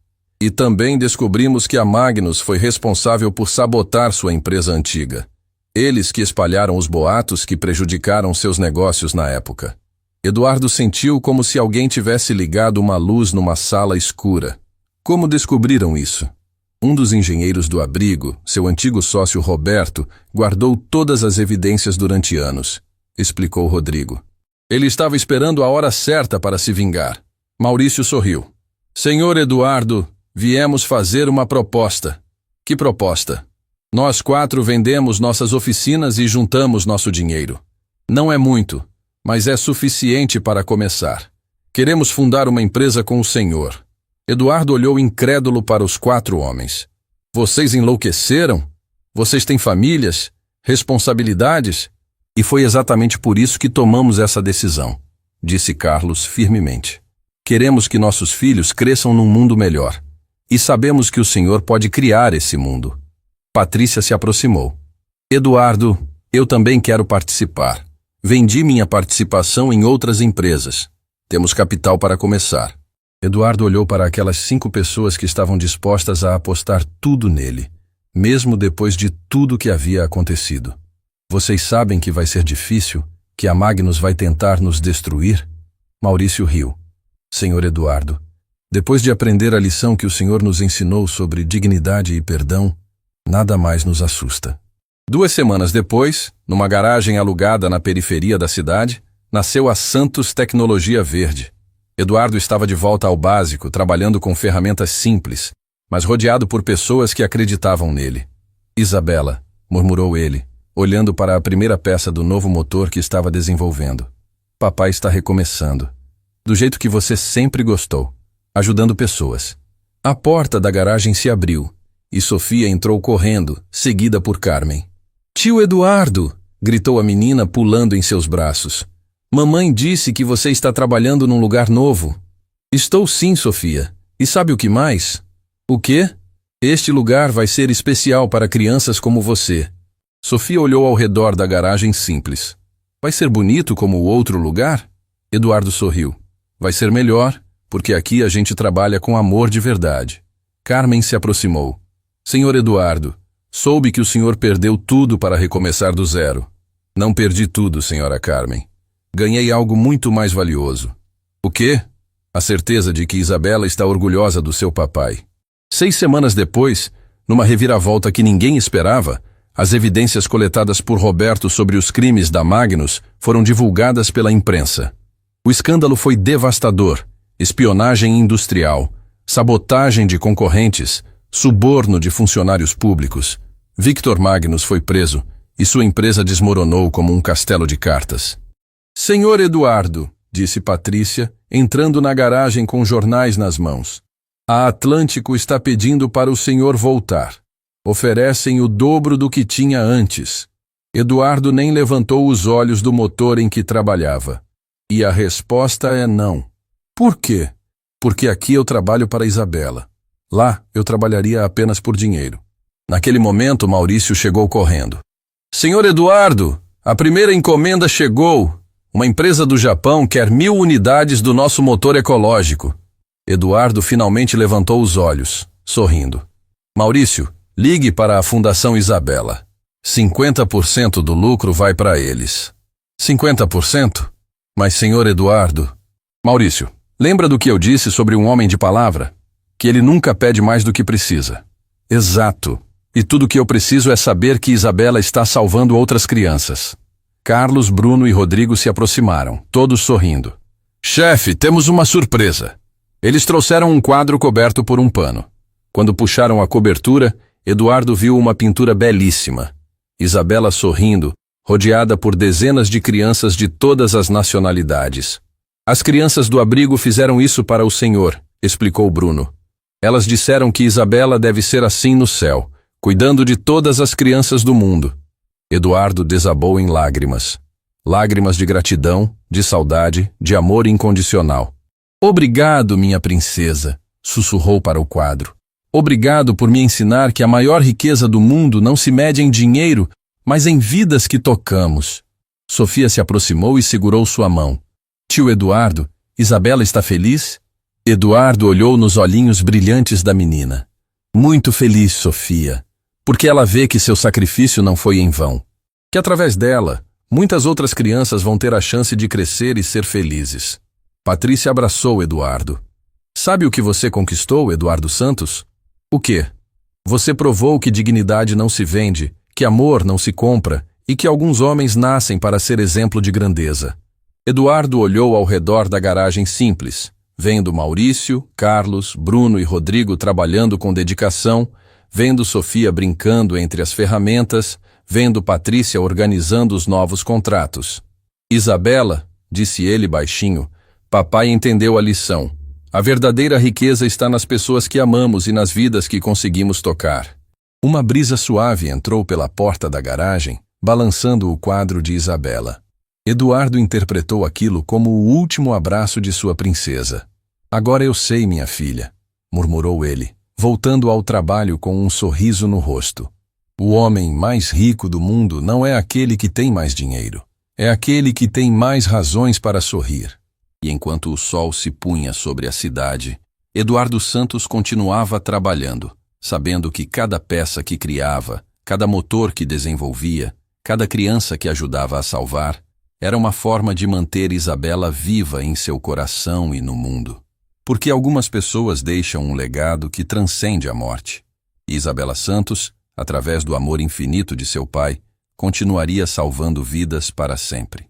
E também descobrimos que a Magnus foi responsável por sabotar sua empresa antiga. Eles que espalharam os boatos que prejudicaram seus negócios na época. Eduardo sentiu como se alguém tivesse ligado uma luz numa sala escura. Como descobriram isso? Um dos engenheiros do abrigo, seu antigo sócio Roberto, guardou todas as evidências durante anos, explicou Rodrigo. Ele estava esperando a hora certa para se vingar. Maurício sorriu. Senhor Eduardo, viemos fazer uma proposta. Que proposta? Nós 4 vendemos nossas oficinas e juntamos nosso dinheiro. Não é muito, mas é suficiente para começar. Queremos fundar uma empresa com o senhor. Eduardo olhou incrédulo para os 4 homens. Vocês enlouqueceram? Vocês têm famílias? Responsabilidades? E foi exatamente por isso que tomamos essa decisão, disse Carlos firmemente. Queremos que nossos filhos cresçam num mundo melhor. E sabemos que o senhor pode criar esse mundo. Patrícia se aproximou. Eduardo, eu também quero participar. Vendi minha participação em outras empresas. Temos capital para começar. Eduardo olhou para aquelas 5 pessoas que estavam dispostas a apostar tudo nele, mesmo depois de tudo que havia acontecido. Vocês sabem que vai ser difícil, que a Magnus vai tentar nos destruir? Maurício riu. Senhor Eduardo, depois de aprender a lição que o senhor nos ensinou sobre dignidade e perdão, nada mais nos assusta. 2 semanas depois, numa garagem alugada na periferia da cidade, nasceu a Santos Tecnologia Verde. Eduardo estava de volta ao básico, trabalhando com ferramentas simples, mas rodeado por pessoas que acreditavam nele. Isabela, murmurou ele, olhando para a primeira peça do novo motor que estava desenvolvendo. Papai está recomeçando. Do jeito que você sempre gostou, ajudando pessoas. A porta da garagem se abriu, e Sofia entrou correndo, seguida por Carmen. Tio Eduardo! Gritou a menina pulando em seus braços. Mamãe disse que você está trabalhando num lugar novo. Estou sim, Sofia. E sabe o que mais? O quê? Este lugar vai ser especial para crianças como você. Sofia olhou ao redor da garagem simples. Vai ser bonito como o outro lugar? Eduardo sorriu. Vai ser melhor, porque aqui a gente trabalha com amor de verdade. Carmen se aproximou. Senhor Eduardo, soube que o senhor perdeu tudo para recomeçar do zero. Não perdi tudo, senhora Carmen. Ganhei algo muito mais valioso. O quê? A certeza de que Isabela está orgulhosa do seu papai. 6 semanas depois, numa reviravolta que ninguém esperava, as evidências coletadas por Roberto sobre os crimes da Magnus foram divulgadas pela imprensa. O escândalo foi devastador. Espionagem industrial, sabotagem de concorrentes, suborno de funcionários públicos. Victor Magnus foi preso e sua empresa desmoronou como um castelo de cartas. Senhor Eduardo, disse Patrícia, entrando na garagem com jornais nas mãos. A Atlântico está pedindo para o senhor voltar. Oferecem o dobro do que tinha antes. Eduardo nem levantou os olhos do motor em que trabalhava. E a resposta é não. Por quê? Porque aqui eu trabalho para Isabela. Lá eu trabalharia apenas por dinheiro. Naquele momento, Maurício chegou correndo. Senhor Eduardo, a primeira encomenda chegou. Uma empresa do Japão quer 1000 unidades do nosso motor ecológico. Eduardo finalmente levantou os olhos, sorrindo. Maurício, ligue para a Fundação Isabela. 50% do lucro vai para eles. 50%? Mas, senhor Eduardo... Maurício, lembra do que eu disse sobre um homem de palavra? Que ele nunca pede mais do que precisa. Exato. E tudo o que eu preciso é saber que Isabela está salvando outras crianças. Carlos, Bruno e Rodrigo se aproximaram, todos sorrindo. Chefe, temos uma surpresa. Eles trouxeram um quadro coberto por um pano. Quando puxaram a cobertura, Eduardo viu uma pintura belíssima. Isabela sorrindo, rodeada por dezenas de crianças de todas as nacionalidades. As crianças do abrigo fizeram isso para o senhor, explicou Bruno. Elas disseram que Isabela deve ser assim no céu, cuidando de todas as crianças do mundo. Eduardo desabou em lágrimas. Lágrimas de gratidão, de saudade, de amor incondicional. Obrigado, minha princesa, sussurrou para o quadro. Obrigado por me ensinar que a maior riqueza do mundo não se mede em dinheiro, mas em vidas que tocamos. Sofia se aproximou e segurou sua mão. Tio Eduardo, Isabela está feliz? Eduardo olhou nos olhinhos brilhantes da menina. Muito feliz, Sofia, porque ela vê que seu sacrifício não foi em vão. Que através dela, muitas outras crianças vão ter a chance de crescer e ser felizes. Patrícia abraçou Eduardo. Sabe o que você conquistou, Eduardo Santos? O quê? Você provou que dignidade não se vende, que amor não se compra e que alguns homens nascem para ser exemplo de grandeza. Eduardo olhou ao redor da garagem simples, vendo Maurício, Carlos, Bruno e Rodrigo trabalhando com dedicação, vendo Sofia brincando entre as ferramentas, vendo Patrícia organizando os novos contratos. Isabela, disse ele baixinho, papai entendeu a lição. A verdadeira riqueza está nas pessoas que amamos e nas vidas que conseguimos tocar. Uma brisa suave entrou pela porta da garagem, balançando o quadro de Isabela. Eduardo interpretou aquilo como o último abraço de sua princesa. Agora eu sei, minha filha, murmurou ele, voltando ao trabalho com um sorriso no rosto. O homem mais rico do mundo não é aquele que tem mais dinheiro. É aquele que tem mais razões para sorrir. E enquanto o sol se punha sobre a cidade, Eduardo Santos continuava trabalhando, sabendo que cada peça que criava, cada motor que desenvolvia, cada criança que ajudava a salvar, era uma forma de manter Isabela viva em seu coração e no mundo. Porque algumas pessoas deixam um legado que transcende a morte. E Isabela Santos, através do amor infinito de seu pai, continuaria salvando vidas para sempre.